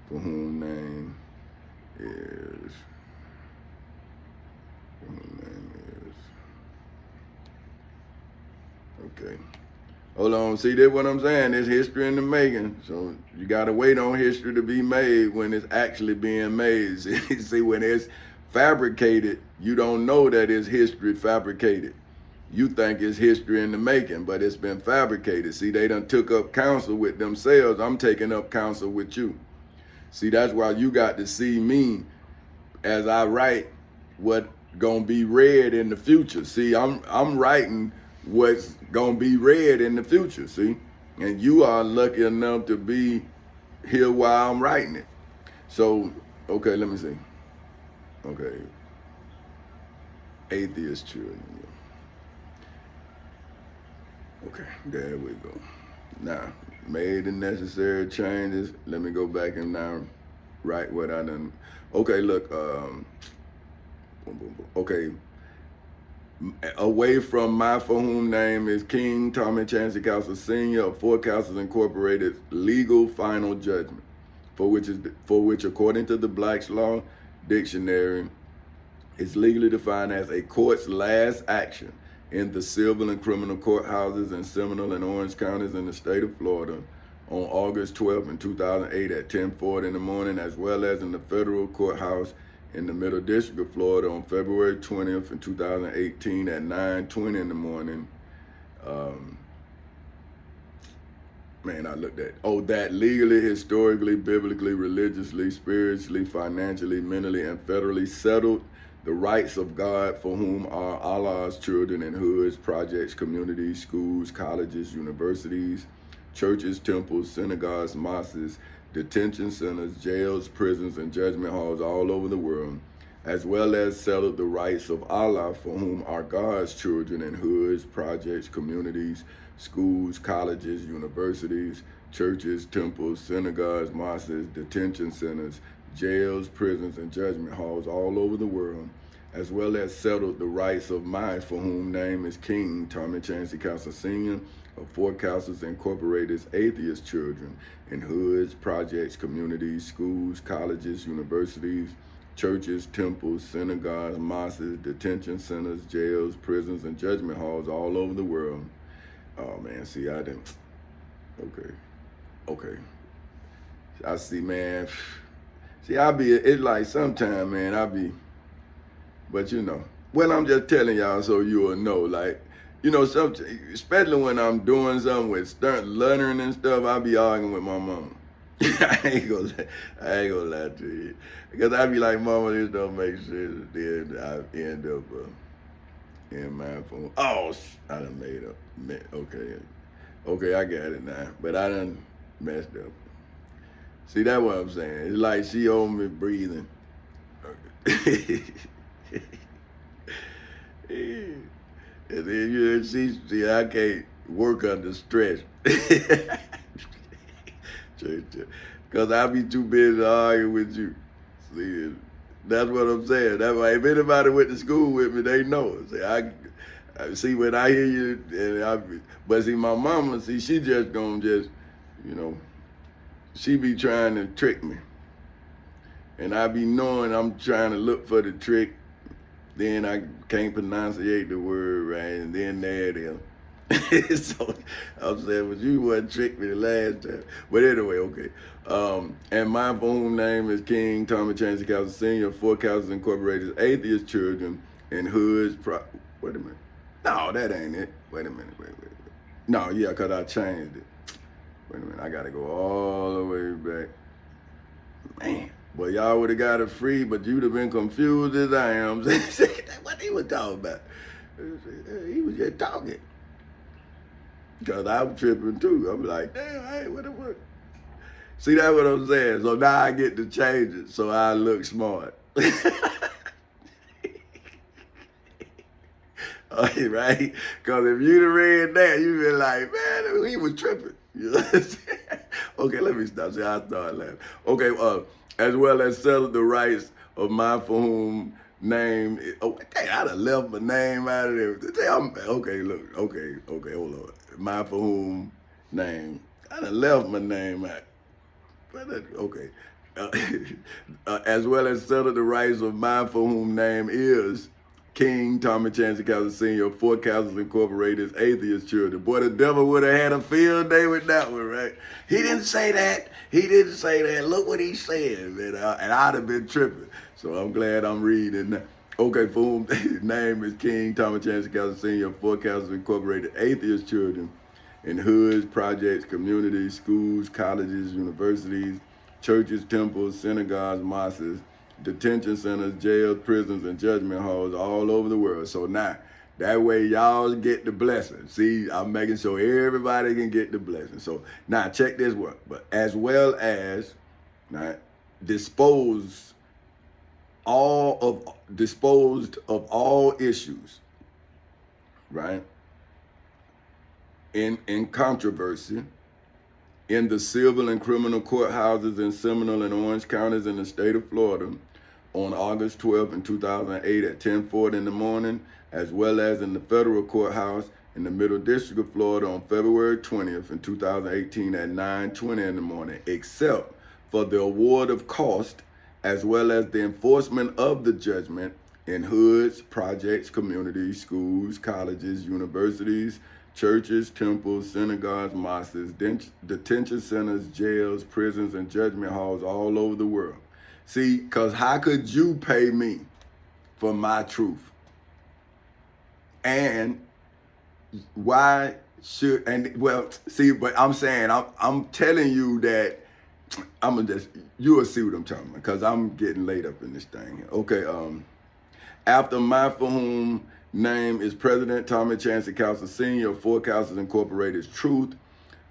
for whom name is, okay. Hold on, see that what I'm saying? There's history in the making. So you gotta wait on history to be made when it's actually being made. See, when it's fabricated, you don't know that it's history fabricated. You think it's history in the making, but it's been fabricated. See, they done took up counsel with themselves. I'm taking up counsel with you. See, that's why you got to see me as I write what gonna be read in the future. See, I'm writing what's gonna be read in the future, see? And you are lucky enough to be here while I'm writing it. So, okay, let me see. Okay. Atheist children. Okay, there we go. Now, made the necessary changes. Let me go back and now write what I done. Okay, look, okay. Away from my for whom name is King Tommy Chancey Castle Sr. of Four Castles Incorporated legal final judgment, for which according to the Black's Law Dictionary is legally defined as a court's last action in the civil and criminal courthouses in Seminole and Orange counties in the state of Florida on August 12th in 2008 at 10:40 in the morning, as well as in the federal courthouse in the Middle District of Florida on February 20th in 2018 at 9:20 in the morning. That legally, historically, biblically, religiously, spiritually, financially, mentally, and federally settled the rights of God, for whom are Allah's children in hoods, projects, communities, schools, colleges, universities, churches, temples, synagogues, mosques, detention centers, jails, prisons, and judgment halls all over the world, as well as settled the rights of Allah, for whom are God's children in hoods, projects, communities, schools, colleges, universities, churches, temples, synagogues, mosques, detention centers, jails, prisons, and judgment halls all over the world, as well as settled the rights of my for whom name is King Tommy Chancey Castle Sr. of Four Castles Incorporated's atheist children in hoods, projects, communities, schools, colleges, universities, churches, temples, synagogues, mosques, detention centers, jails, prisons, and judgment halls all over the world. Oh man, see, I didn't. Okay. I see, man. See, it's like sometime, man, but you know. Well, I'm just telling y'all so you will know, like, you know, especially when I'm doing something with learning and stuff, I be arguing with my mama. I ain't gonna lie to you. Because I be like, mama, this don't make sense. Then I end up in my phone. Oh, I done made up. Okay, I got it now. But I done messed up. See, that's what I'm saying. It's like she on me breathing. And then see, I can't work under stress. Because I be too busy arguing with you. See, that's what I'm saying. That's why if anybody went to school with me, they know. See, I see when I hear you, but see, my mama, see, she just gonna you know, she be trying to trick me. And I be knowing I'm trying to look for the trick. Then I can't pronunciate the word right, and then there it is. So I'm saying, but you wouldn't trick me the last time. But anyway, okay. And my phone name is King Tommy Chancey Castle Sr. Four Castles Incorporated atheist children in hoods. Wait a minute. No, that ain't it. Wait a minute, wait. No, yeah, because I changed it. Wait a minute, I got to go all the way back. Man, boy, y'all would have got it free, but you'd have been confused as I am. What he was talking about? He was just talking. Because I'm tripping too. I'm like, damn, hey, what the fuck? See, that's what I'm saying. So now I get to change it so I look smart. Okay, right? Because if you'd have read that, you'd be like, man, he was tripping. You know what I'm saying? Okay, let me stop. See, I start laughing. Okay, as well as selling the rights of my for whom name. Oh, dang, I done left my name out of there. Okay, look. Okay, hold on. My for whom name. I done left my name out. Okay. As well as settle the rights of mine for whom name is King Tommy Chancey Castle Sr. of Fort Castles Incorporated's atheist children. Boy, the devil would have had a field day with that one, right? He didn't say that. He didn't say that. Look what he said, man. And I'd have been tripping. So I'm glad I'm reading that. Okay, for whom his name is King Tommy Chancey Castle Sr. of Fort Castles Incorporated atheist children in hoods, projects, communities, schools, colleges, universities, churches, temples, synagogues, mosques, detention centers, jails, prisons, and judgment halls all over the world. So now, that way y'all get the blessing. See, I'm making sure everybody can get the blessing. So now check this work. But as well as disposed of all issues, right? In controversy in the civil and criminal courthouses in Seminole and Orange counties in the state of Florida on August 12th in 2008 at 10:40 in the morning, as well as in the federal courthouse in the Middle District of Florida on February 20th in 2018 at 9:20 in the morning, except for the award of cost as well as the enforcement of the judgment in hoods, projects, communities, schools, colleges, universities, churches, temples, synagogues, mosques, detention centers, jails, prisons, and judgment halls all over the world. See, because how could you pay me for my truth? And why should, and well, see, but I'm saying, I'm telling you that you will see what I'm talking about, because I'm getting laid up in this thing here. Okay, after my for whom name is President Tommy Chancey Castle Sr. of Fort Castles Incorporated's truth,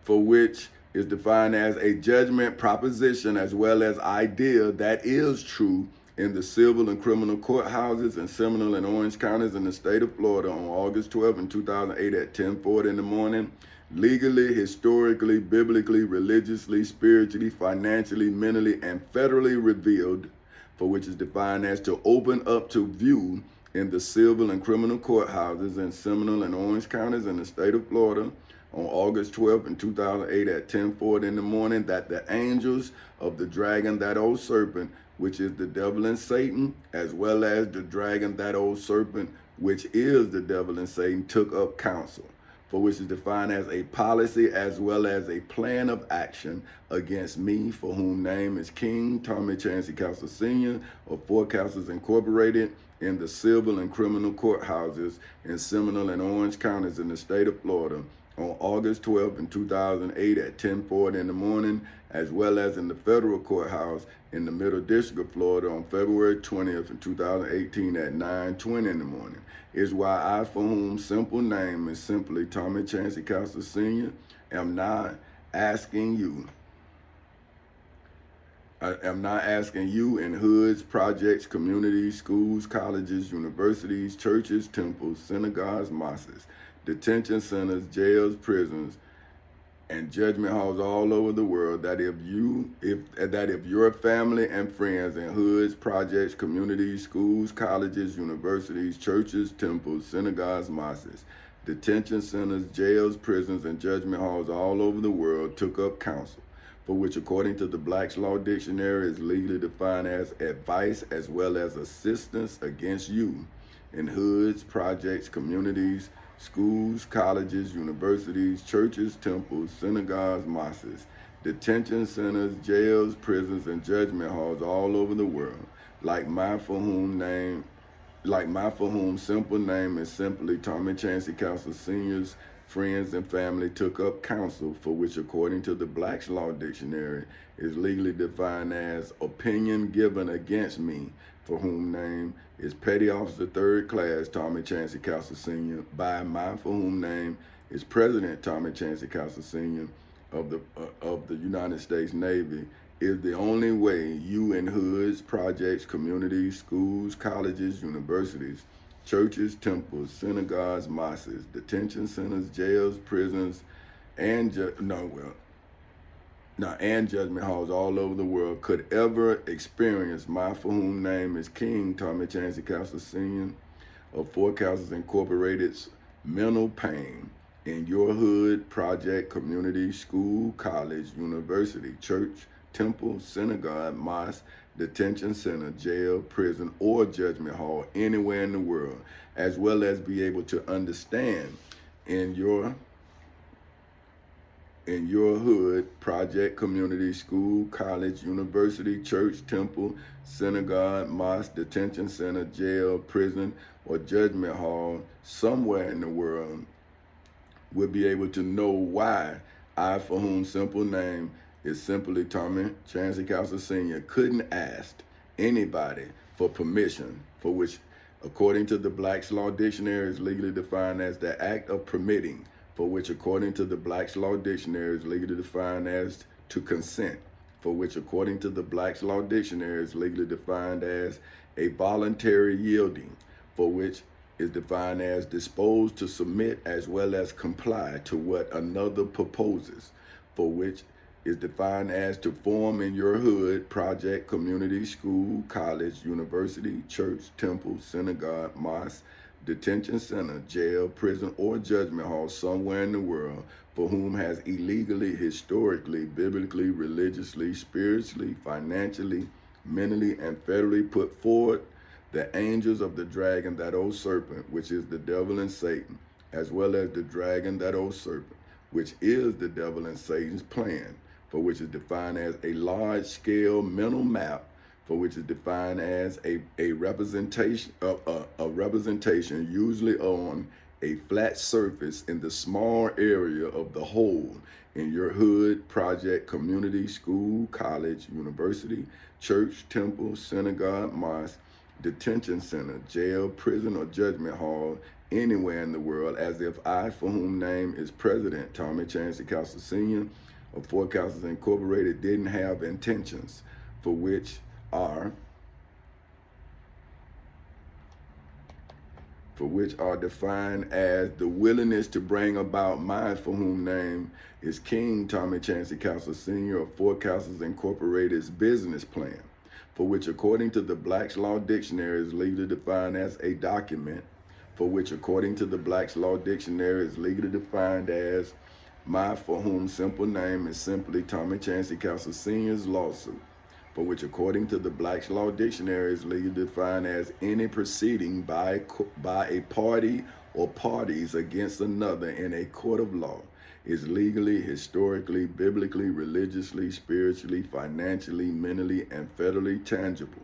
for which is defined as a judgment proposition as well as idea that is true in the civil and criminal courthouses in Seminole and Orange counties in the state of Florida on August 12 in 2008 at 10:40 in the morning, legally, historically, biblically, religiously, spiritually, financially, mentally, and federally revealed, for which is defined as to open up to view in the civil and criminal courthouses in Seminole and Orange counties in the state of Florida on August 12th in 2008 at 10:40 in the morning, that the angels of the dragon, that old serpent, which is the devil and Satan, as well as the dragon, that old serpent, which is the devil and Satan, took up counsel, for which is defined as a policy as well as a plan of action against me, for whom name is King Tommy Chancey Castle Sr. of Fort Castles Incorporated, in the civil and criminal courthouses in Seminole and Orange counties in the state of Florida on August 12th in 2008 at 10:40 in the morning, as well as in the federal courthouse in the Middle District of Florida on February 20th in 2018 at 9:20 in the morning, is why I, for whom simple name is simply Tommy Chancey Castle Sr., am not asking you. I am not asking you in hoods, projects, communities, schools, colleges, universities, churches, temples, synagogues, mosques, detention centers, jails, prisons, and judgment halls all over the world, that if your family and friends in hoods, projects, communities, schools, colleges, universities, churches, temples, synagogues, mosques, detention centers, jails, prisons, and judgment halls all over the world took up counsel, for which according to the Black's Law Dictionary is legally defined as advice as well as assistance against you in hoods, projects, communities, schools, colleges, universities, churches, temples, synagogues, mosques, detention centers, jails, prisons, and judgment halls all over the world, like my for whom name like my for whom simple name is simply Tommy Chancey Castle Sr.'s friends and family took up counsel, for which according to the Black's Law Dictionary is legally defined as opinion given against me, for whom name is Petty Officer Third Class Tommy Chancey Castle Sr. by my for whom name is President Tommy Chancey Castle Sr. of the United States Navy, is the only way you in hoods, projects, communities, schools, colleges, universities, churches, temples, synagogues, mosques, detention centers, jails, prisons, and and judgment halls all over the world could ever experience my for whom name is King Tommy Chancey Castle Sr. of Four Castles Incorporated's mental pain in your hood, project, community, school, college, university, church, temple, synagogue, mosque, detention center, jail, prison, or judgment hall anywhere in the world, as well as be able to understand in your hood, project, community, school, college, university, church, temple, synagogue, mosque, detention center, jail, prison, or judgment hall somewhere in the world, will be able to know why I, for whom simple name is simply Tommy Chancey Castle Sr., couldn't ask anybody for permission, for which, according to the Black's Law Dictionary, is legally defined as the act of permitting, for which, according to the Black's Law Dictionary, is legally defined as to consent, for which, according to the Black's Law Dictionary, is legally defined as a voluntary yielding, for which is defined as disposed to submit as well as comply to what another proposes, for which is defined as to form in your hood, project, community, school, college, university, church, temple, synagogue, mosque, detention center, jail, prison, or judgment hall somewhere in the world, for whom has illegally, historically, biblically, religiously, spiritually, financially, mentally, and federally put forward the angels of the dragon, that old serpent, which is the devil and Satan, as well as the dragon, that old serpent, which is the devil and Satan's plan, for which is defined as a large-scale mental map, for which is defined as a representation usually on a flat surface in the small area of the whole in your hood, project, community, school, college, university, church, temple, synagogue, mosque, detention center, jail, prison, or judgment hall anywhere in the world, as if I, for whom name is President Tommy Chancey Castle Sr. of Four Castles Incorporated, didn't have intentions, for which are defined as the willingness to bring about my for whom name is King Tommy Chancey Castle Sr. of Four Castles Incorporated's business plan, for which according to the Black's Law Dictionary is legally defined as a document, for which according to the Black's Law Dictionary is legally defined as my for whom simple name is simply Tommy Chancey Castle Sr.'s lawsuit, for which according to the Black's Law Dictionary is legally defined as any proceeding by a party or parties against another in a court of law, is legally, historically, biblically, religiously, spiritually, financially, mentally, and federally tangible,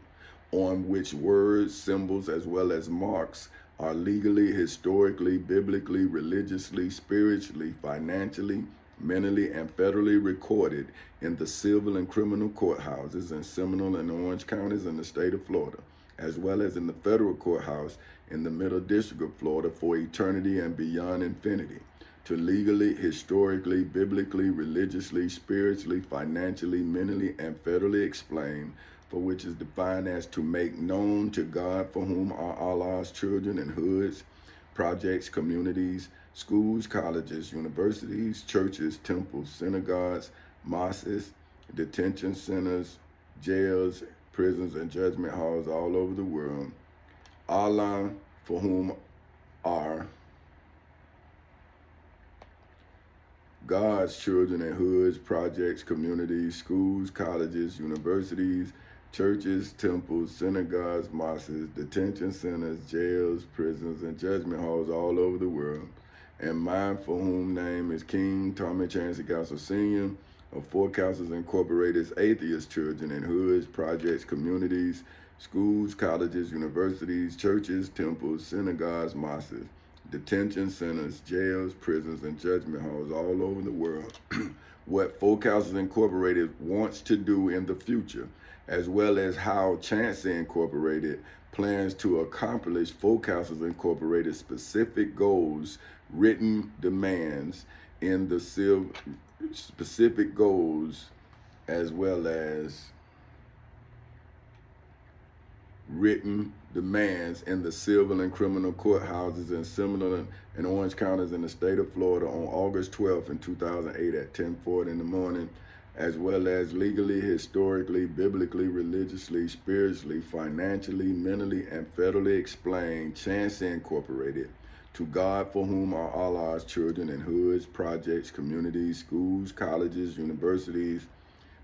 on which words, symbols, as well as marks are legally, historically, biblically, religiously, spiritually, financially, mentally, and federally recorded in the civil and criminal courthouses in Seminole and Orange counties in the state of Florida, as well as in the federal courthouse in the Middle District of Florida for eternity and beyond infinity, to legally, historically, biblically, religiously, spiritually, financially, mentally, and federally explain, for which is defined as to make known to God, for whom are Allah's children in hoods, projects, communities, schools, colleges, universities, churches, temples, synagogues, mosques, detention centers, jails, prisons, and judgment halls all over the world. Allah, for whom are God's children in hoods, projects, communities, schools, colleges, universities, churches, temples, synagogues, mosques, detention centers, jails, prisons, and judgment halls all over the world. And mine, for whom name is King Tommy Chancey Castle Sr. of Four Castles Incorporated's atheist children in hoods, projects, communities, schools, colleges, universities, churches, temples, synagogues, mosques, detention centers, jails, prisons, and judgment halls all over the world. What Folk Houses Incorporated wants to do in the future, as well as how Chancellor Incorporated plans to accomplish Folk Houses Incorporated specific goals, written demands in the specific goals, as well as written demands in the civil and criminal courthouses in Seminole and Orange counties in the state of Florida on August 12th in 2008 at 10:40 in the morning, as well as legally, historically, biblically, religiously, spiritually, financially, mentally, and federally explain Chancellor Incorporated to God for whom are Allah's children in hoods, projects, communities, schools, colleges, universities,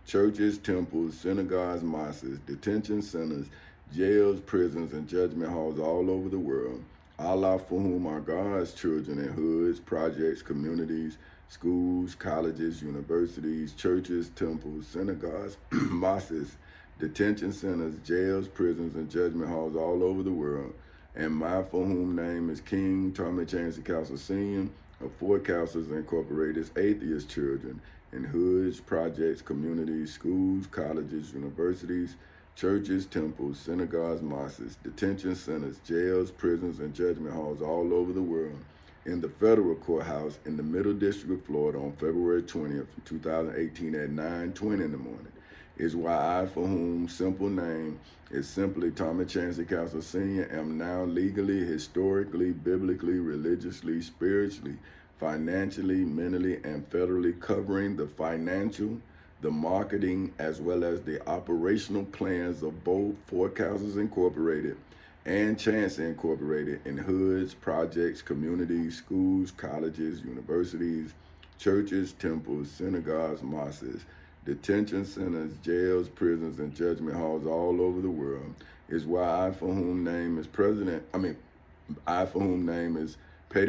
churches, temples, synagogues, mosques, detention centers, jails, prisons, and judgment halls all over the world. Allah for whom are God's children in hoods, projects, communities, schools, colleges, universities, churches, temples, synagogues, mosques, detention centers, jails, prisons, and judgment halls all over the world. And my for whom name is King Tommy Chancellor Castle Sr. of Folk Houses Incorporated's atheist children in hoods, projects, communities, schools, colleges, universities, churches, temples, synagogues, mosques, detention centers, jails, prisons, and judgment halls all over the world. In the federal courthouse in the Middle District of Florida on February 20th, 2018 at 9:20 in the morning is why I, for whom simple name is simply Tommy Chancellor Castle Sr., am now legally, historically, biblically, religiously, spiritually, financially, mentally, and federally covering the financial, the marketing, as well as the operational plans of both Folk Houses Incorporated and Chancellor Incorporated in hoods, projects, communities, schools, colleges, universities, churches, temples, synagogues, mosques, detention centers, jails, prisons, and judgment halls all over the world is why I for whom name is Petty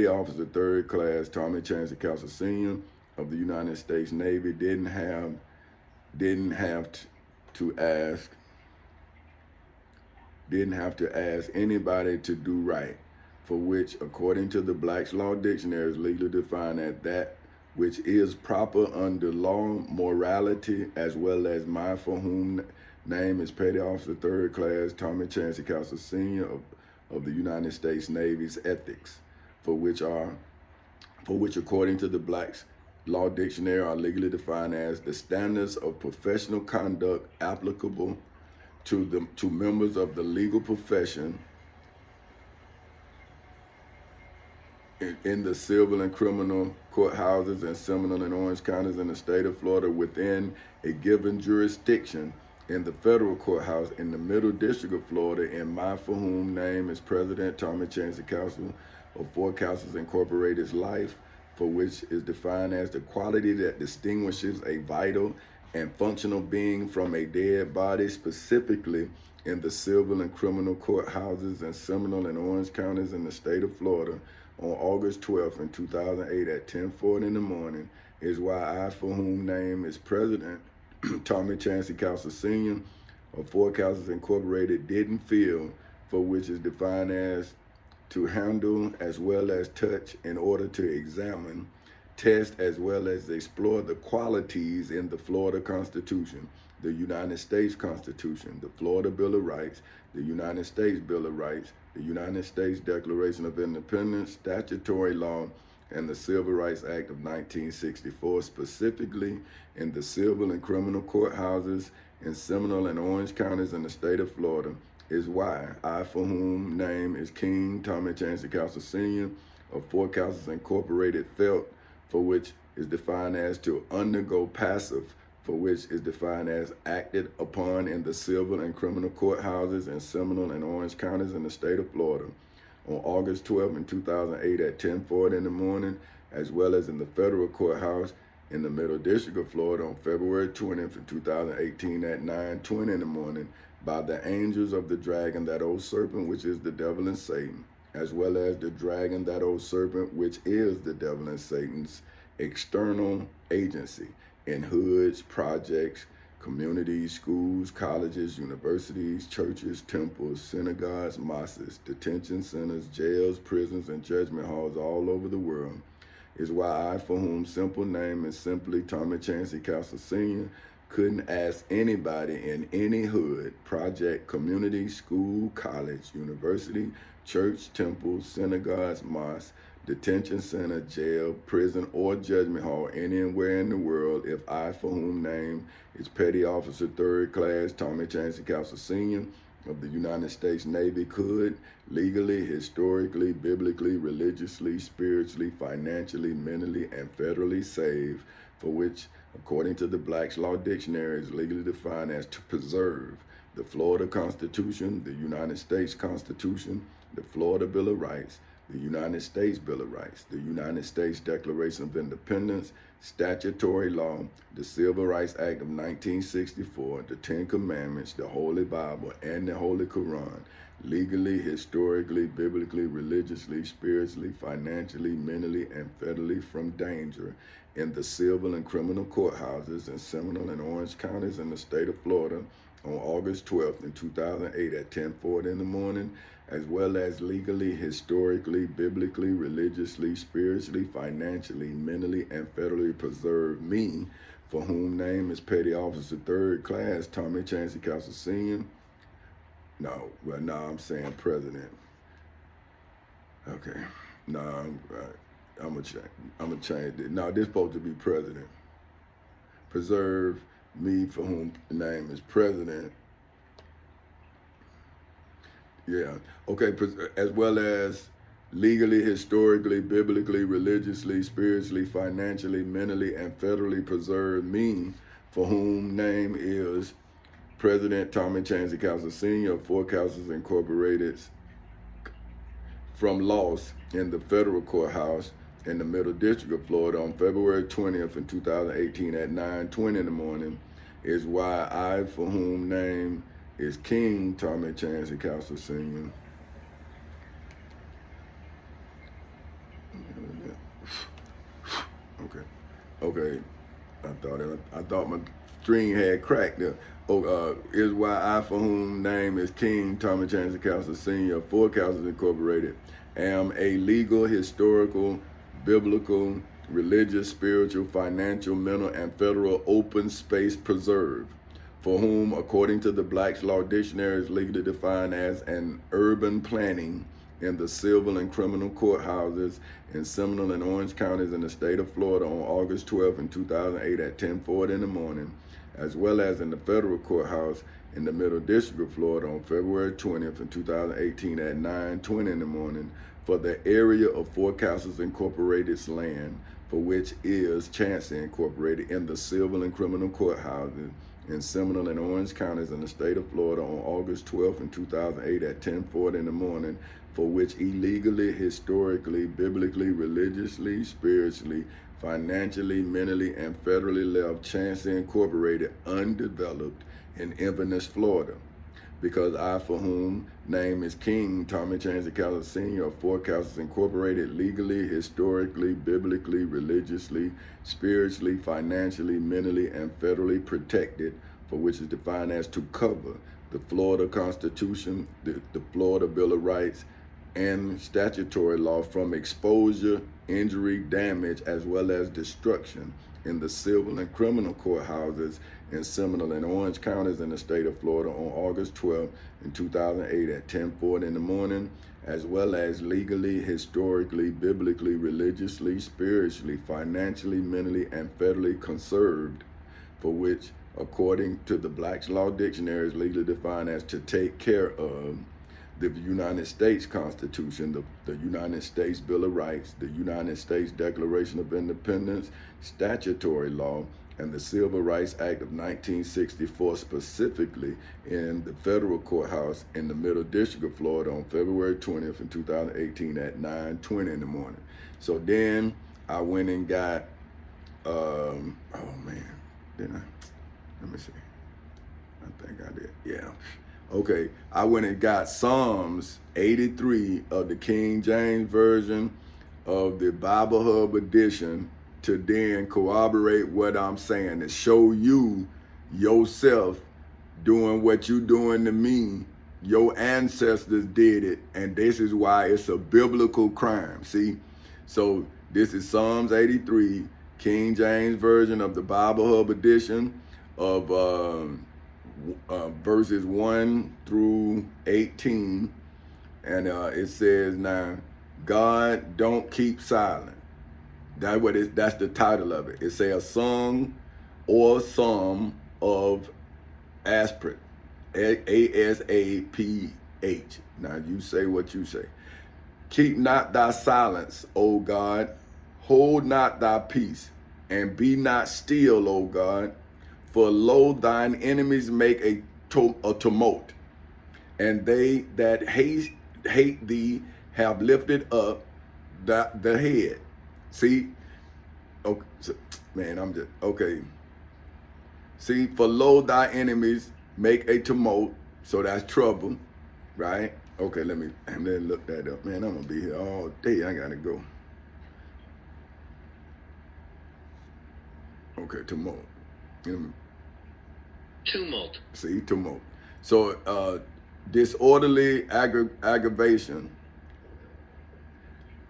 Officer 3rd Class Tommy Chancellor Castle Sr. of the United States Navy didn't have to ask anybody to do right, for which, according to the Black's Law Dictionary, is legally defined as that which is proper under law, morality, as well as my for whom name is Petty Officer 3rd Class Tommy Chancellor Castle Sr. of the United States Navy's ethics, for which according to the Black's Law Dictionary are legally defined as the standards of professional conduct applicable to members of the legal profession in the civil and criminal courthouses in Seminole and Orange counties in the state of Florida within a given jurisdiction, in the federal courthouse in the Middle District of Florida, in my for whom name is President Tommy Chancellor Castle of Folk Houses Incorporated's life, for which is defined as the quality that distinguishes a vital and functional being from a dead body, specifically in the civil and criminal courthouses in Seminole and Orange counties in the state of Florida on August 12th in 2008 at 10:40 in the morning, is why I for whom name is President Tommy Chancellor Castle Sr. of Folk Houses Incorporated didn't feel, for which is defined as to handle as well as touch in order to examine, test as well as explore the qualities in the Florida Constitution, the United States Constitution, the Florida Bill of Rights, the United States Bill of Rights, the United States Declaration of Independence, statutory law, and the Civil Rights Act of 1964, specifically in the civil and criminal courthouses in Seminole and Orange counties in the state of Florida, is why I for whom name is King Tommy Chancellor Castle Sr. of Folk Houses Incorporated felt, for which is defined as to undergo passive, for which is defined as acted upon in the civil and criminal courthouses in Seminole and Orange counties in the state of Florida on August 12th in 2008 at 10:40 in the morning, as well as in the federal courthouse in the Middle District of Florida on February 20th in 2018 at 9:20 in the morning, by the angels of the dragon, that old serpent, which is the devil and Satan, as well as the dragon, that old serpent, which is the devil and Satan's external agency in hoods, projects, communities, schools, colleges, universities, churches, temples, synagogues, mosques, detention centers, jails, prisons, and judgment halls all over the world, is why I, for whom simple name is simply Tommy Chancey Castle Sr., couldn't ask anybody in any hood, project, community, school, college, university, church, temple, synagogues, mosque, detention center, jail, prison, or judgment hall anywhere in the world if I, for whom name is Petty Officer 3rd Class Tommy Chancey Castle Sr. of the United States Navy could legally, historically, biblically, religiously, spiritually, financially, mentally, and federally save, for which, according to the Black's Law Dictionary, is legally defined as to preserve the Florida Constitution, the United States Constitution, the Florida Bill of Rights, the United States Bill of Rights, the United States Declaration of Independence, statutory law, the Civil Rights Act of 1964, the Ten Commandments, the Holy Bible, and the Holy Quran, legally, historically, biblically, religiously, spiritually, financially, mentally, and federally from danger in the civil and criminal courthouses in Seminole and Orange counties in the state of Florida on August 12th in 2008 at 10:40 in the morning, as well as legally, historically, biblically, religiously, spiritually, financially, mentally, and federally preserve me, for whom name is Petty Officer 3rd Class Tommy Chancey Castle Sr. No, well, no, I'm saying President. Okay, no, I'm gonna change it. No, this supposed to be President. Preserve me, for whom the name is President. Yeah, okay, as well as legally, historically, biblically, religiously, spiritually, financially, mentally, and federally preserve me, for whom name is President Tommy Chancey Castle Sr. of Four Castles Incorporated, from loss in the federal courthouse in the Middle District of Florida on February 20th in 2018 at 9:20 in the morning, is why I, for whom name is King Tommy Chancey Castle Sr. Okay. I thought my string had cracked there. Is why I, for whom name is King Tommy Chancey Castle Sr. of Four Castles Incorporated, am a legal, historical, biblical, religious, spiritual, financial, mental, and federal open space preserve, for whom, according to the Black's Law Dictionary, is legally defined as an urban planning in the civil and criminal courthouses in Seminole and Orange counties in the state of Florida on August 12th in 2008 at 10:40 in the morning, as well as in the federal courthouse in the Middle District of Florida on February 20th in 2018 at 9:20 in the morning, for the area of Four Castles Incorporated's land, for which is Chancey Incorporated, in the civil and criminal courthouses in Seminole and Orange counties in the state of Florida on August 12th in 2008 at 10:40 in the morning, for which illegally, historically, biblically, religiously, spiritually, financially, mentally, and federally left Chancey Incorporated undeveloped in Inverness, Florida. Because I, for whom name is King Tommy Chancey Castle Sr. of Four Castles Incorporated, legally, historically, biblically, religiously, spiritually, financially, mentally, and federally protected, for which is defined as to cover the Florida Constitution, the Florida Bill of Rights, and statutory law from exposure, injury, damage, as well as destruction in the civil and criminal courthouses in Seminole and Orange counties in the state of Florida on August 12th in 2008 at 10:40 in the morning, as well as legally, historically, biblically, religiously, spiritually, financially, mentally, and federally conserved, for which, according to the Black's Law Dictionary, is legally defined as to take care of the United States Constitution, the United States Bill of Rights, the United States Declaration of Independence, statutory law, and the Civil Rights Act of 1964, specifically in the federal courthouse in the Middle District of Florida on February 20th in 2018 at 9:20 in the morning. So then I went and got, oh man, didn't I? Let me see. I think I did, yeah. Okay, I went and got Psalms 83 of the King James Version of the Bible Hub edition to then corroborate what I'm saying, to show you, yourself doing what you doing to me. Your ancestors did it, and this is why it's a biblical crime. See, so this is Psalms 83, King James Version of the Bible Hub edition of verses 1 through 18, and it says, "Now, God don't keep silent." That's the title of it. It say a song or psalm of Asaph, Asaph. Now you say what you say. "Keep not thy silence, O God. Hold not thy peace, and be not still, O God. For lo, thine enemies make a tumult, and they that hate thee have lifted up the head." See, okay, man, I'm just okay. See, for lo, thy enemies make a tumult, so that's trouble, right? Okay, let me look that up, man. I'm gonna be here all day. I gotta go. Okay, tumult. Tumult. See, tumult. So, disorderly aggravation,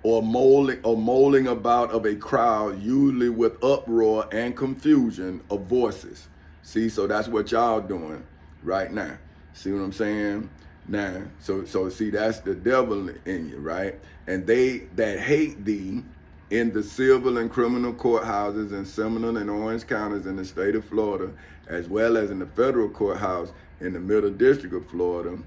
or molding about of a crowd, usually with uproar and confusion of voices. See, so that's what y'all doing right now. See what I'm saying? Now, so see, that's the devil in you, right? "And they that hate thee in the civil and criminal courthouses in Seminole and Orange counties in the state of Florida, as well as in the federal courthouse in the Middle District of Florida,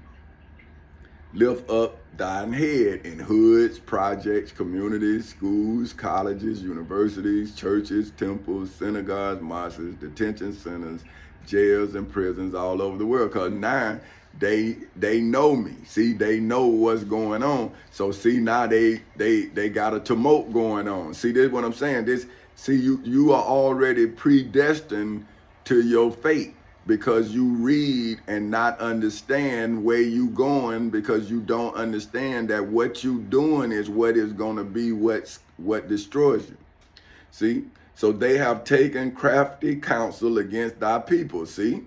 lift up thine head in hoods, projects, communities, schools, colleges, universities, churches, temples, synagogues, mosques, detention centers, jails, and prisons all over the world." Because now they know me. See, they know what's going on. So see, now they got a tumult going on. See, this is what I'm saying. You are already predestined to your fate, because you read and not understand where you going, because you don't understand that what you doing is what is going to be what destroys you. See, so they have taken crafty counsel against thy people, see,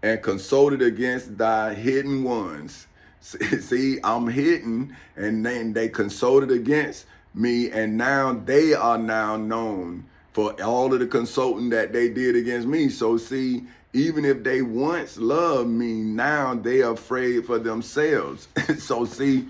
and consulted against thy hidden ones. See, I'm hidden, and then they consulted against me, and now they are now known for all of the consulting that they did against me. So see, even if they once loved me, now they are afraid for themselves. So see,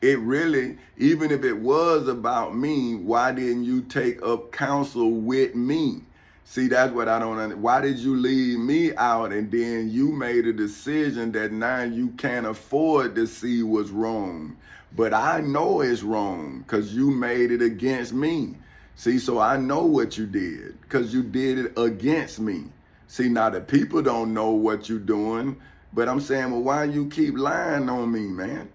it really, even if it was about me, why didn't you take up counsel with me? See, that's what I don't understand. Why did you leave me out, and then you made a decision that now you can't afford to see what's wrong? But I know it's wrong because you made it against me. See, so I know what you did because you did it against me. See, now the people don't know what you're doing, but I'm saying, well, why you keep lying on me, man?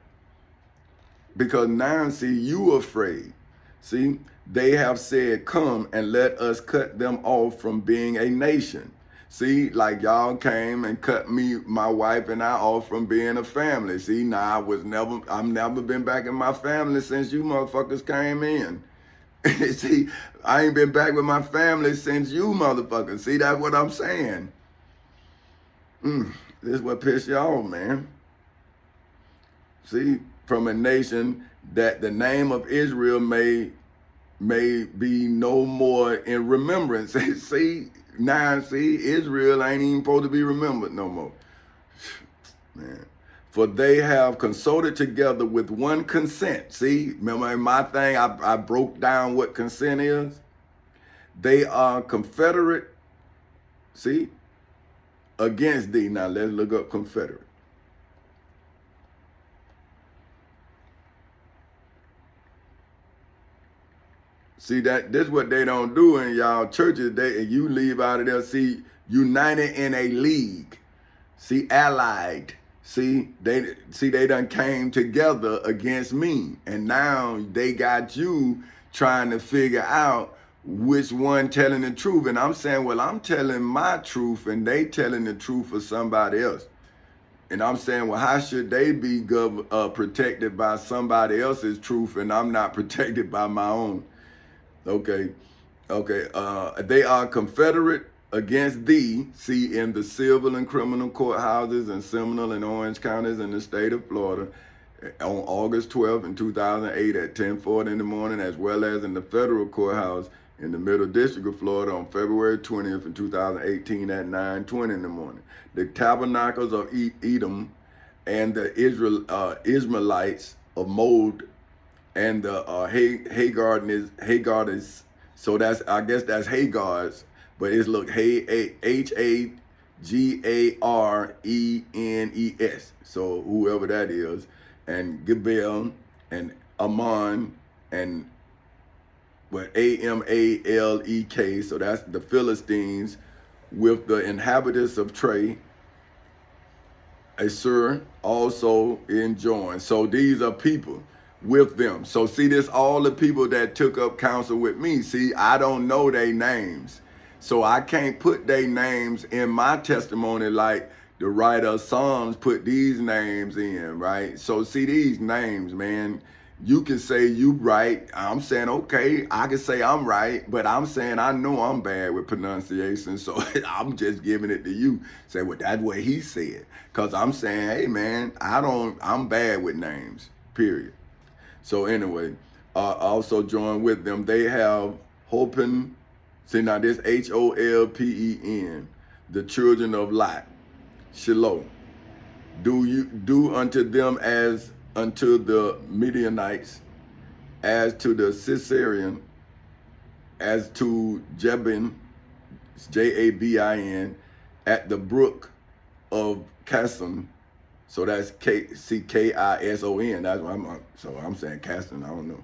Because now, see, you afraid. See, they have said, "Come and let us cut them off from being a nation." See, like y'all came and cut me, my wife and I off from being a family. See, now I've never been back in my family since you motherfuckers came in. See, I ain't been back with my family since you motherfuckers. See, that's what I'm saying. This is what pissed you off, man. See, from a nation that the name of Israel may be no more in remembrance. See, Israel ain't even supposed to be remembered no more. Man. "For they have consulted together with one consent." See, remember in my thing, I broke down what consent is. "They are confederate," see, "against thee." Now let's look up confederate. See, this what they don't do in y'all churches. You leave out of there, see, united in a league. See, allied. See, they done came together against me, and now they got you trying to figure out which one telling the truth. And I'm saying, well, I'm telling my truth, and they telling the truth for somebody else. And I'm saying, well, how should they be protected by somebody else's truth, and I'm not protected by my own? Okay. They are confederate against thee, see, in the civil and criminal courthouses in Seminole and Orange counties in the state of Florida on August 12th in 2008 at 10:40 in the morning, as well as in the federal courthouse in the Middle District of Florida on February 20th in 2018 at 9:20 in the morning. The tabernacles of Edom and the Ishmaelites of Mold and the Hagarites, so that's, I guess that's Hagars, but it's look Hagarenes, so whoever that is, and Gebel and Ammon and Amalek, so that's the Philistines, with the inhabitants of Trey, Assur also enjoined. So these are people with them. So see, this all the people that took up counsel with me. See, I don't know their names, so I can't put their names in my testimony like the writer of Psalms put these names in, right? So see, these names, man, you can say you right. I'm saying, okay, I can say I'm right, but I'm saying I know I'm bad with pronunciation, so I'm just giving it to you. Say, well, that's what he said. Because I'm saying, hey, man, I'm bad with names, period. So anyway, also join with them. They have Holpen, see now this Holpen, the children of Lot, Shiloh. Do unto them as unto the Midianites, as to the Siserian, as to Jabin, Jabin, at the brook of Kison. So that's Kison. That's what I'm saying Kison. I don't know.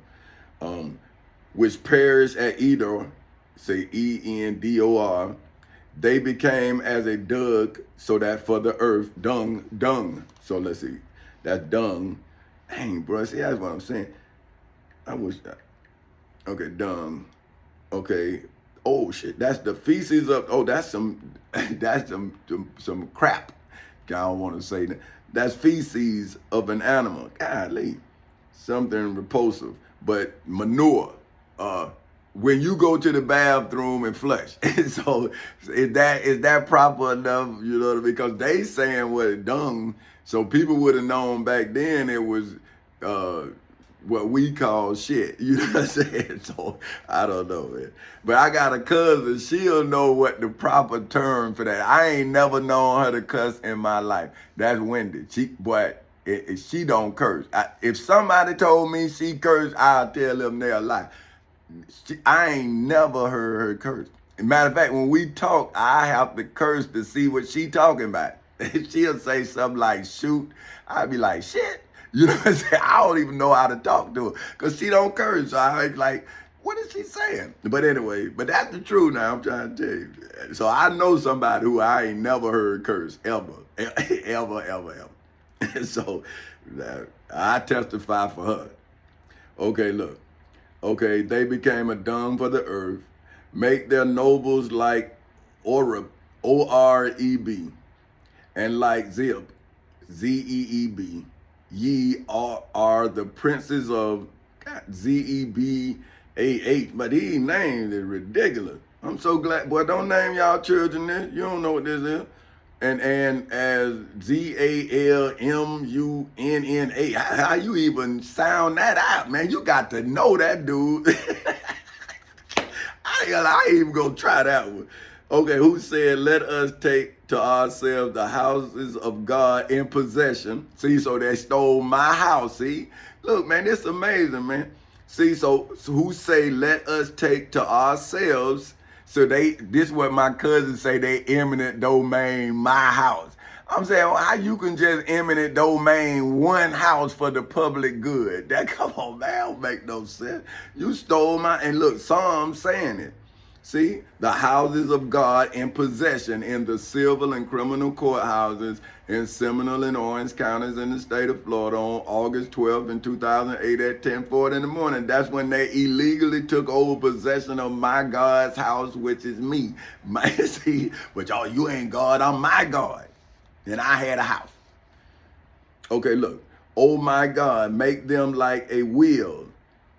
Which perished at Edor, say Endor. They became as a dug, so that for the earth, dung. So let's see, that's dung. Dang, bro, see, that's what I'm saying. Okay, dung. Okay, oh shit, that's the feces of, that's some crap. I don't want to say that. That's feces of an animal. Golly, something repulsive, but manure. When you go to the bathroom and flush, so is that proper enough? You know what I mean? Because they saying what dung, so people would have known back then it was what we call shit. You know what I'm saying? So I don't know, man. But I got a cousin, she'll know what the proper term for that. I ain't never known her to cuss in my life. That's Wendy. She don't curse. If somebody told me she cursed, I'll tell them they're a lie. I ain't never heard her curse. Matter of fact, when we talk, I have to curse to see what she talking about. If she'll say something like shoot, I'll be like, shit. You know what I'm saying? I don't even know how to talk to her because she don't curse. So I like, what is she saying? But anyway, but that's the truth now, I'm trying to tell you. So I know somebody who I ain't never heard curse, ever. So I testify for her. Okay, look. Okay, they became a dung for the earth. Make their nobles like Oreb, O-R-E-B, and like Zeb, Z-E-E-B. Ye are the princes of Z-E-B-A-H. But these names is ridiculous. I'm so glad. Boy, don't name y'all children this. You don't know what this is. And as Z-A-L-M-U-N-N-A. How you even sound that out, man? You got to know that dude. I ain't even gonna try that one. Okay, who said, let us take to ourselves the houses of God in possession? See, so they stole my house, see? Look, man, it's amazing, man. See, so who say, let us take to ourselves? So this is what my cousins say, they eminent domain, my house. I'm saying, well, how you can just eminent domain one house for the public good? That, come on, man, don't make no sense. You stole and look, Psalms saying it. See, the houses of God in possession in the civil and criminal courthouses in Seminole and Orange counties in the state of Florida on August 12th in 2008 at 10:40 in the morning. That's when they illegally took over possession of my God's house, which is me. See, but y'all, you ain't God, I'm my God. And I had a house. Okay, look. Oh my God, make them like a wheel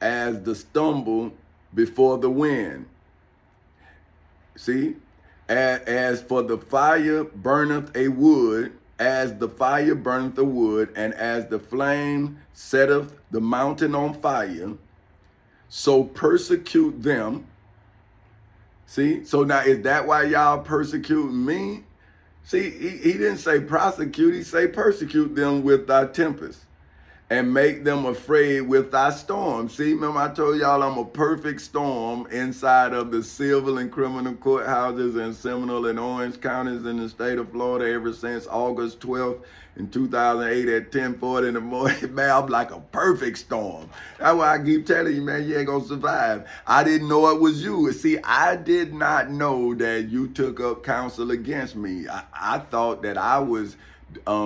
as the stumble before the wind. See, As for the fire burneth a wood, as the fire burneth the wood, and as the flame setteth the mountain on fire, so persecute them. See, so now is that why y'all persecuting me? See, he didn't say prosecute, he say persecute them with thy tempest and make them afraid with thy storm. See, remember I told y'all I'm a perfect storm inside of the civil and criminal courthouses in Seminole and Orange counties in the state of Florida ever since August 12th in 2008 at 10:40 in the morning. Man, I'm like a perfect storm. That's why I keep telling you, man, you ain't gonna survive. I didn't know it was you. See, I did not know that you took up counsel against me. I thought that I was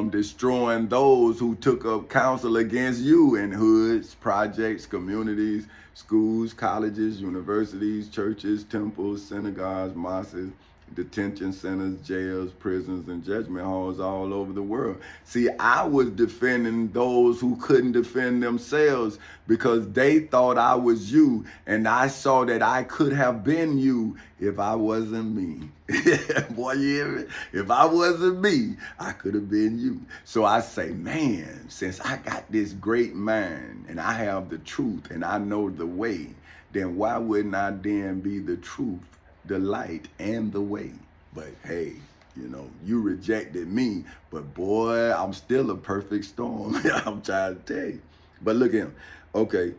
destroying those who took up counsel against you in hoods, projects, communities, schools, colleges, universities, churches, temples, synagogues, mosques, detention centers, jails, prisons, and judgment halls all over the world. See, I was defending those who couldn't defend themselves because they thought I was you, and I saw that I could have been you if I wasn't me. Boy, you hear me? If I wasn't me, I could have been you. So I say, man, since I got this great mind and I have the truth and I know the way, then why wouldn't I then be the truth, the light, and the way? But hey, you know, you rejected me, but boy, I'm still a perfect storm. I'm trying to tell you. But look at him. Okay,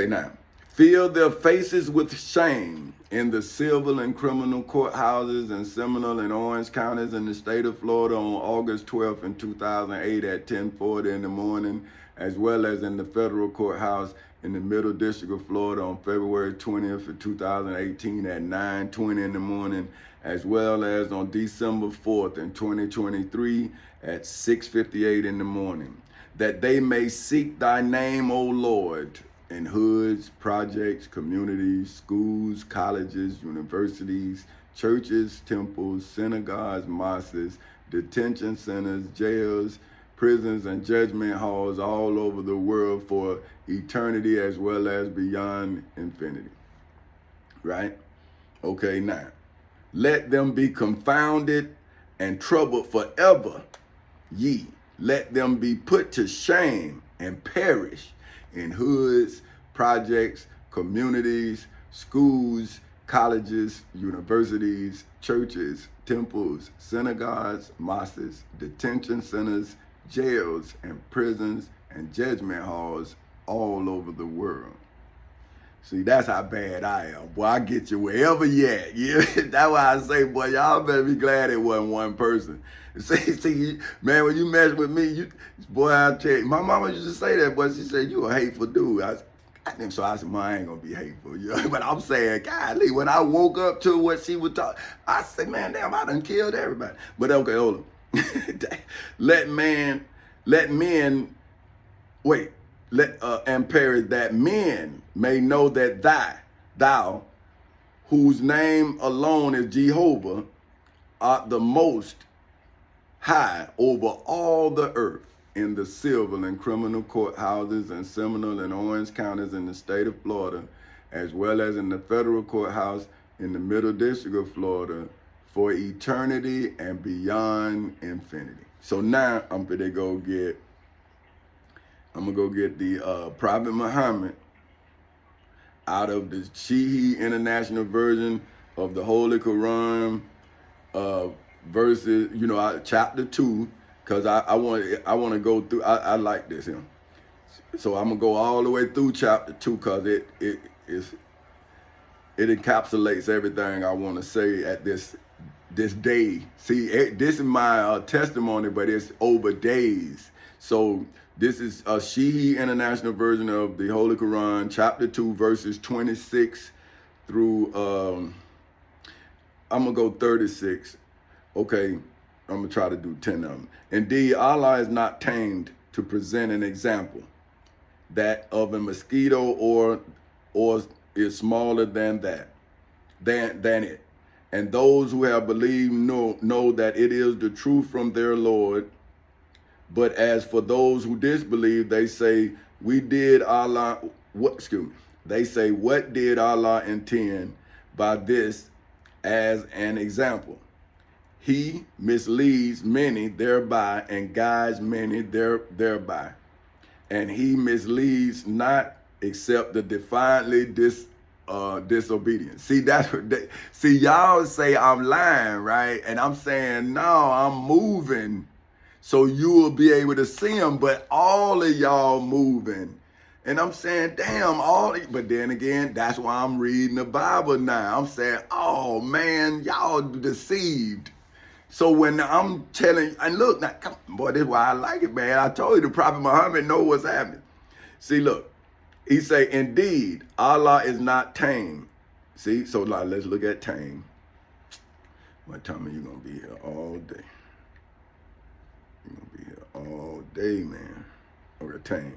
now. Fill their faces with shame in the civil and criminal courthouses in Seminole and Orange counties in the state of Florida on August 12th in 2008 at 10:40 in the morning, as well as in the federal courthouse in the Middle District of Florida on February 20th of 2018 at 9:20 in the morning, as well as on December 4th in 2023 at 6:58 in the morning, that they may seek thy name, O Lord, in hoods, projects, communities, schools, colleges, universities, churches, temples, synagogues, mosques, detention centers, jails, prisons, and judgment halls all over the world for eternity as well as beyond infinity. Right? Okay, now, let them be confounded and troubled forever, ye. Let them be put to shame and perish in hoods, projects, communities, schools, colleges, universities, churches, temples, synagogues, mosques, detention centers, jails, and prisons, and judgment halls all over the world. See, that's how bad I am. Boy, I get you wherever you at. Yeah? That's why I say, boy, y'all better be glad it wasn't one person. See, man, when you mess with me, boy, I tell you, my mama used to say that, but she said, you a hateful dude. So I said, I ain't gonna be hateful. You know? But I'm saying, golly, when I woke up to what she was talking, I said, man, damn, I done killed everybody. But okay, hold on. And perish, that men may know that thou, whose name alone is Jehovah, art the most high over all the earth, in the civil and criminal courthouses in Seminole and Orange counties in the state of Florida, as well as in the federal courthouse in the Middle District of Florida, for eternity and beyond infinity. So now I'm gonna go get the Prophet Muhammad out of the Shihi International Version of the Holy Quran, verses, chapter 2, because I want to go through. I like this here, so I'm gonna go all the way through chapter 2 because it encapsulates everything I want to say at this day. See, this is my testimony, but it's over days. So this is a Shihi International Version of the Holy Quran, chapter 2, verses 26 through I'm gonna go 36. Okay, I'm gonna try to do 10 of them. Indeed, Allah is not tamed to present an example that of a mosquito or is smaller than it. And those who have believed know that it is the truth from their Lord. But as for those who disbelieve, they say, what did Allah intend by this, as an example. He misleads many thereby and guides many thereby. And he misleads not except the defiantly disobedient. See, that's what see, y'all say I'm lying, right? And I'm saying, no, I'm moving so you will be able to see them, but all of y'all moving. And I'm saying, damn, but then again, that's why I'm reading the Bible now. I'm saying, oh man, y'all deceived. So when I'm telling you, and look, now, come on, boy, this is why I like it, man. I told you the Prophet Muhammad know what's happening. See, look, he say, indeed, Allah is not tame. See, so now let's look at tame. What time are you going to be here all day? You're going to be here all day, man. Okay, tame.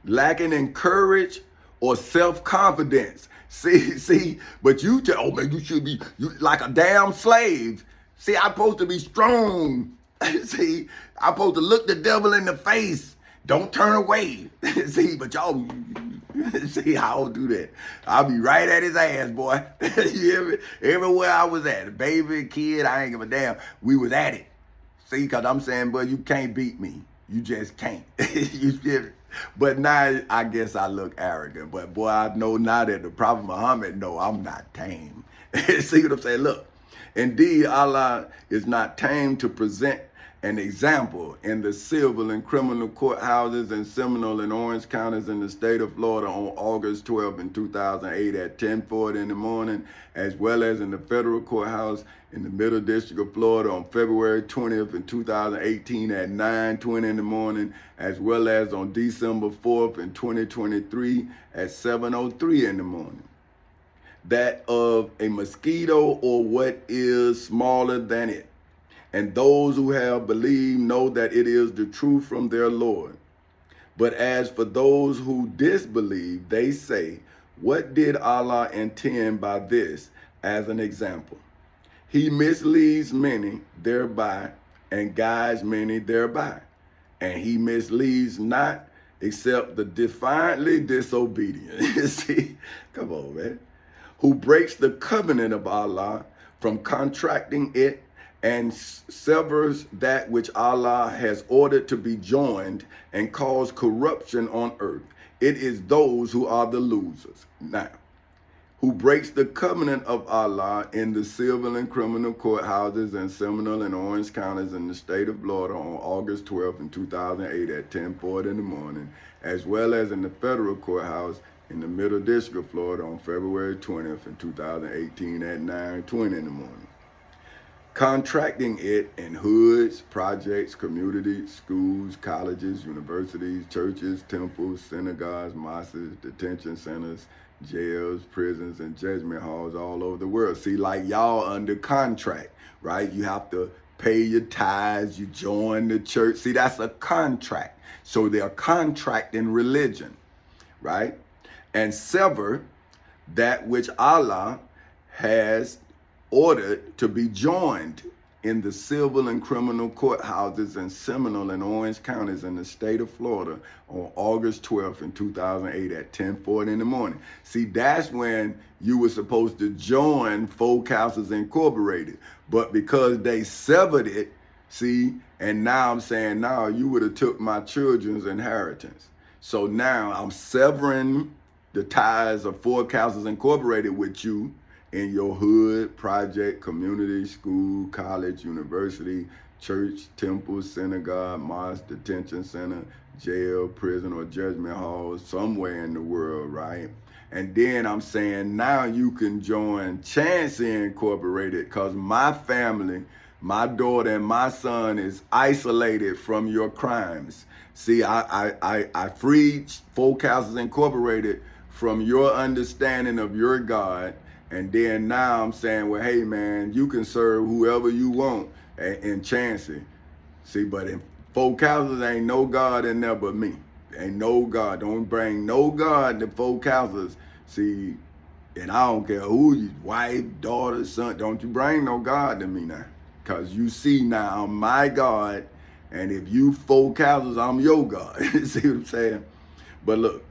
Lacking in courage or self-confidence. See, but you tell, oh man, you should be like a damn slave. See, I'm supposed to be strong. See, I'm supposed to look the devil in the face. Don't turn away. See, but y'all, see, I don't do that. I'll be right at his ass, boy. You hear me? Everywhere I was at, baby, kid, I ain't give a damn. We was at it. See, because I'm saying, boy, you can't beat me. You just can't. You feel me? But now I guess I look arrogant. But boy, I know now that the Prophet Muhammad know I'm not tame. See what I'm saying? Look. Indeed, Allah is not tame to present an example in the civil and criminal courthouses in Seminole and Orange counties in the state of Florida on August 12 in 2008 at 10:40 in the morning, as well as in the federal courthouse in the Middle District of Florida on February 20th in 2018 at 9:20 in the morning, as well as on December 4th in 2023 at 7:03 in the morning. That of a mosquito or what is smaller than it. And those who have believed know that it is the truth from their Lord. But as for those who disbelieve, they say, what did Allah intend by this as an example? He misleads many thereby and guides many thereby. And he misleads not except the defiantly disobedient. See, come on, man. Who breaks the covenant of Allah from contracting it and severs that which Allah has ordered to be joined and cause corruption on earth. It is those who are the losers. Now, who breaks the covenant of Allah in the civil and criminal courthouses in Seminole and Orange counties in the state of Florida on August 12 in 2008 at 10:40 in the morning, as well as in the federal courthouse in the Middle District of Florida on February 20th in 2018 at 9:20 in the morning. Contracting it in hoods, projects, communities, schools, colleges, universities, churches, temples, synagogues, mosques, detention centers, jails, prisons, and judgment halls all over the world. See, like y'all under contract, right? You have to pay your tithes, you join the church. See, that's a contract. So they're contracting religion, right? And sever that which Allah has ordered to be joined in the civil and criminal courthouses in Seminole and Orange counties in the state of Florida on August 12th in 2008 at 10:40 in the morning. See, that's when you were supposed to join Folk Houses Incorporated. But because they severed it, see, and now I'm saying, no, you would have took my children's inheritance. So now I'm severing the ties of Folk Houses Incorporated with you in your hood, project, community, school, college, university, church, temple, synagogue, mosque, detention center, jail, prison, or judgment hall, somewhere in the world, right? And then I'm saying now you can join Chancey Incorporated because my family, my daughter and my son is isolated from your crimes. See, I freed Folk Houses Incorporated from your understanding of your God. And then now I'm saying, well, hey, man, you can serve whoever you want in Chancey. See, but in Folk Houses, ain't no God in there but me. Ain't no God. Don't bring no God to Folk Houses. See, and I don't care who you, wife, daughter, son, don't you bring no God to me now. Because you see now, I'm my God. And if you Folk Houses, I'm your God. See what I'm saying? But look.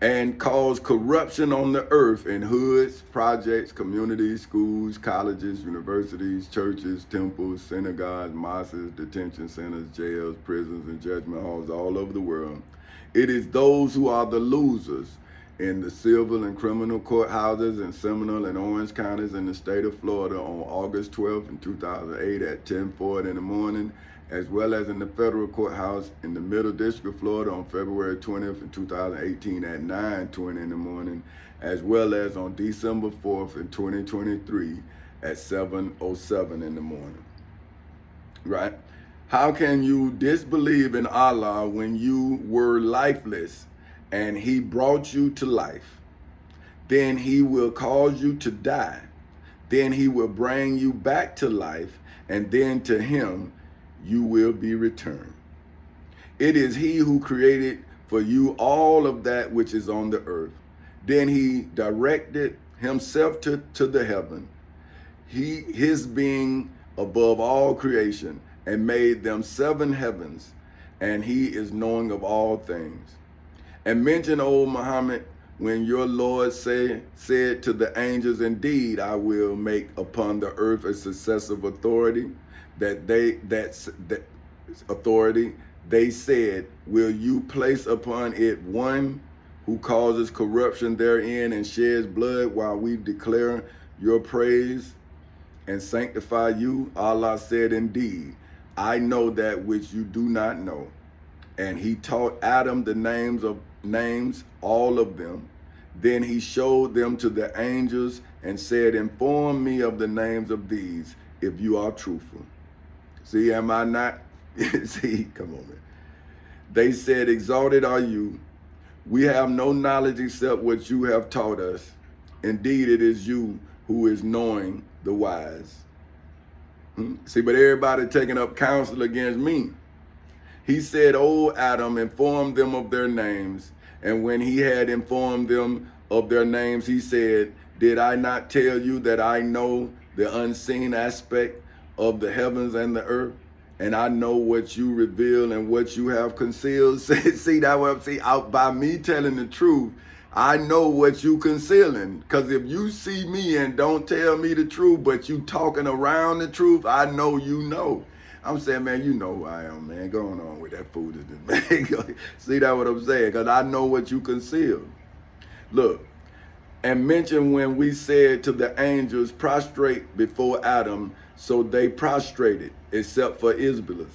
and cause corruption on the earth in hoods, projects, communities, schools, colleges, universities, churches, temples, synagogues, mosques, detention centers, jails, prisons, and judgment halls all over the world. It is those who are the losers in the civil and criminal courthouses in Seminole and Orange counties in the state of Florida on August 12th in 2008 at 10:40 in the morning, as well as in the federal courthouse in the Middle District of Florida on February 20th in 2018 at 9:20 in the morning, as well as on December 4th in 2023 at 7:07 in the morning. Right? How can you disbelieve in Allah when you were lifeless and he brought you to life? Then he will cause you to die. Then he will bring you back to life, and then to him you will be returned. It is he who created for you all of that which is on the earth. Then he directed himself to the heaven, his being above all creation, and made them 7 heavens, and he is knowing of all things. And mention, O Muhammad, when your Lord said to the angels, indeed, I will make upon the earth a successive authority, that authority, they said, will you place upon it one who causes corruption therein and sheds blood while we declare your praise and sanctify you? Allah said, indeed, I know that which you do not know. And he taught Adam the names, all of them. Then he showed them to the angels and said, inform me of the names of these, if you are truthful. See, am I not? See, come on, man. They said, exalted are you. We have no knowledge except what you have taught us. Indeed, it is you who is knowing the wise. See, but everybody taking up counsel against me. He said, O Adam, inform them of their names. And when he had informed them of their names, he said, did I not tell you that I know the unseen aspect of the heavens and the earth? And I know what you reveal and what you have concealed. See that what I'm saying? Out by me telling the truth, I know what you concealing. Because if you see me and don't tell me the truth, but you talking around the truth, I know you know. I'm saying, man, you know who I am, man. Going on with that foolishness, man. See that what I'm saying? Because I know what you conceal. Look, and mention when we said to the angels, prostrate before Adam, so they prostrated, except for Iblis,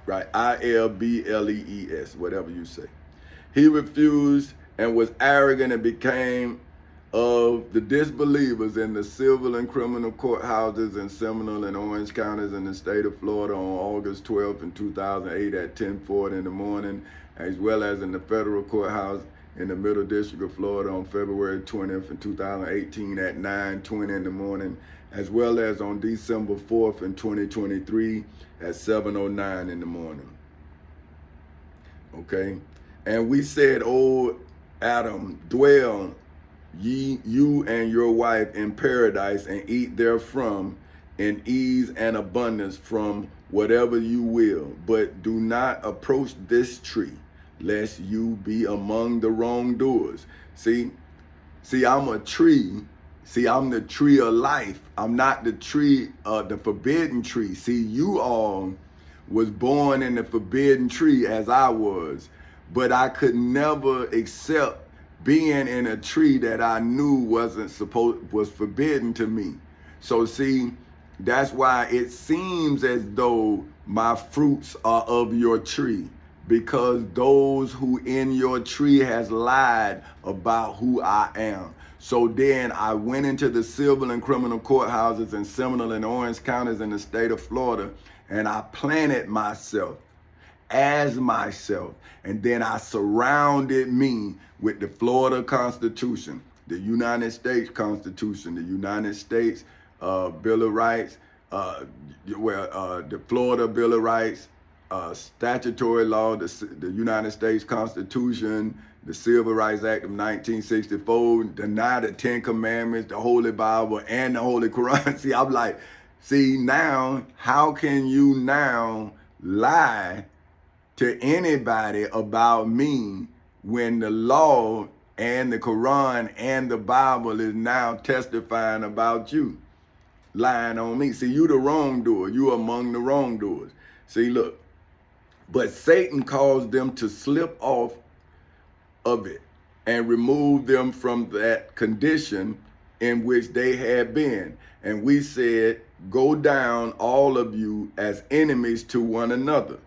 right? I-L-B-L-E-E-S, whatever you say. He refused and was arrogant and became of the disbelievers in the civil and criminal courthouses in Seminole and Orange counties in the state of Florida on August 12th in 2008 at 10:40 in the morning, as well as in the federal courthouse in the Middle District of Florida on February 20th in 2018 at 9:20 in the morning, as well as on December 4th in 2023 at 7:09 in the morning. Okay? And we said, O Adam, dwell you and your wife in paradise and eat therefrom in ease and abundance from whatever you will, but do not approach this tree, lest you be among the wrongdoers. See, I'm a tree. See, I'm the tree of life. I'm not the tree, the forbidden tree. See, you all was born in the forbidden tree as I was, but I could never accept being in a tree that I knew was forbidden to me. So see, that's why it seems as though my fruits are of your tree, because those who in your tree has lied about who I am. So then I went into the civil and criminal courthouses in Seminole and Orange counties in the state of Florida, and I planted myself as myself. And then I surrounded me with the Florida Constitution, the United States Constitution, the United States Bill of Rights, the Florida Bill of Rights, statutory law, the United States Constitution, the Civil Rights Act of 1964, deny the 10 Commandments, the Holy Bible, and the Holy Quran. See, I'm like, see now, how can you now lie to anybody about me when the law and the Quran and the Bible is now testifying about you, lying on me? See, you the wrongdoer. You among the wrongdoers. See, look. But Satan caused them to slip off of it and remove them from that condition in which they had been. And we said, go down, all of you, as enemies to one another,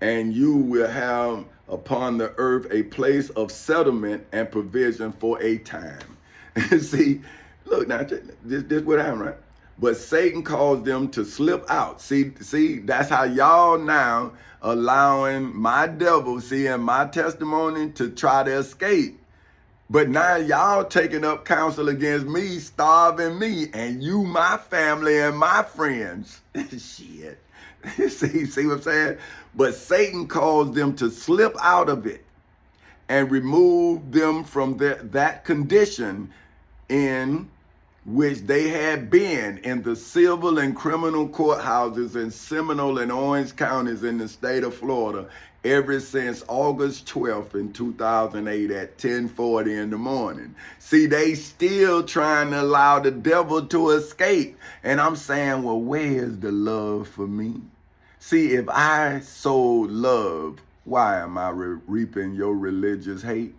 and you will have upon the earth a place of settlement and provision for a time. See, look now, this what happened, right? But Satan caused them to slip out. See, that's how y'all now allowing my devil, and my testimony to try to escape. But now y'all taking up counsel against me, starving me, and you, my family, and my friends. Shit. See what I'm saying? But Satan caused them to slip out of it and remove them from that condition in which they had been in the civil and criminal courthouses in Seminole and Orange counties in the state of Florida ever since August 12th in 2008 at 10:40 in the morning. See, they still trying to allow the devil to escape. And I'm saying, well, where is the love for me? See, if I sow love, why am I reaping your religious hate?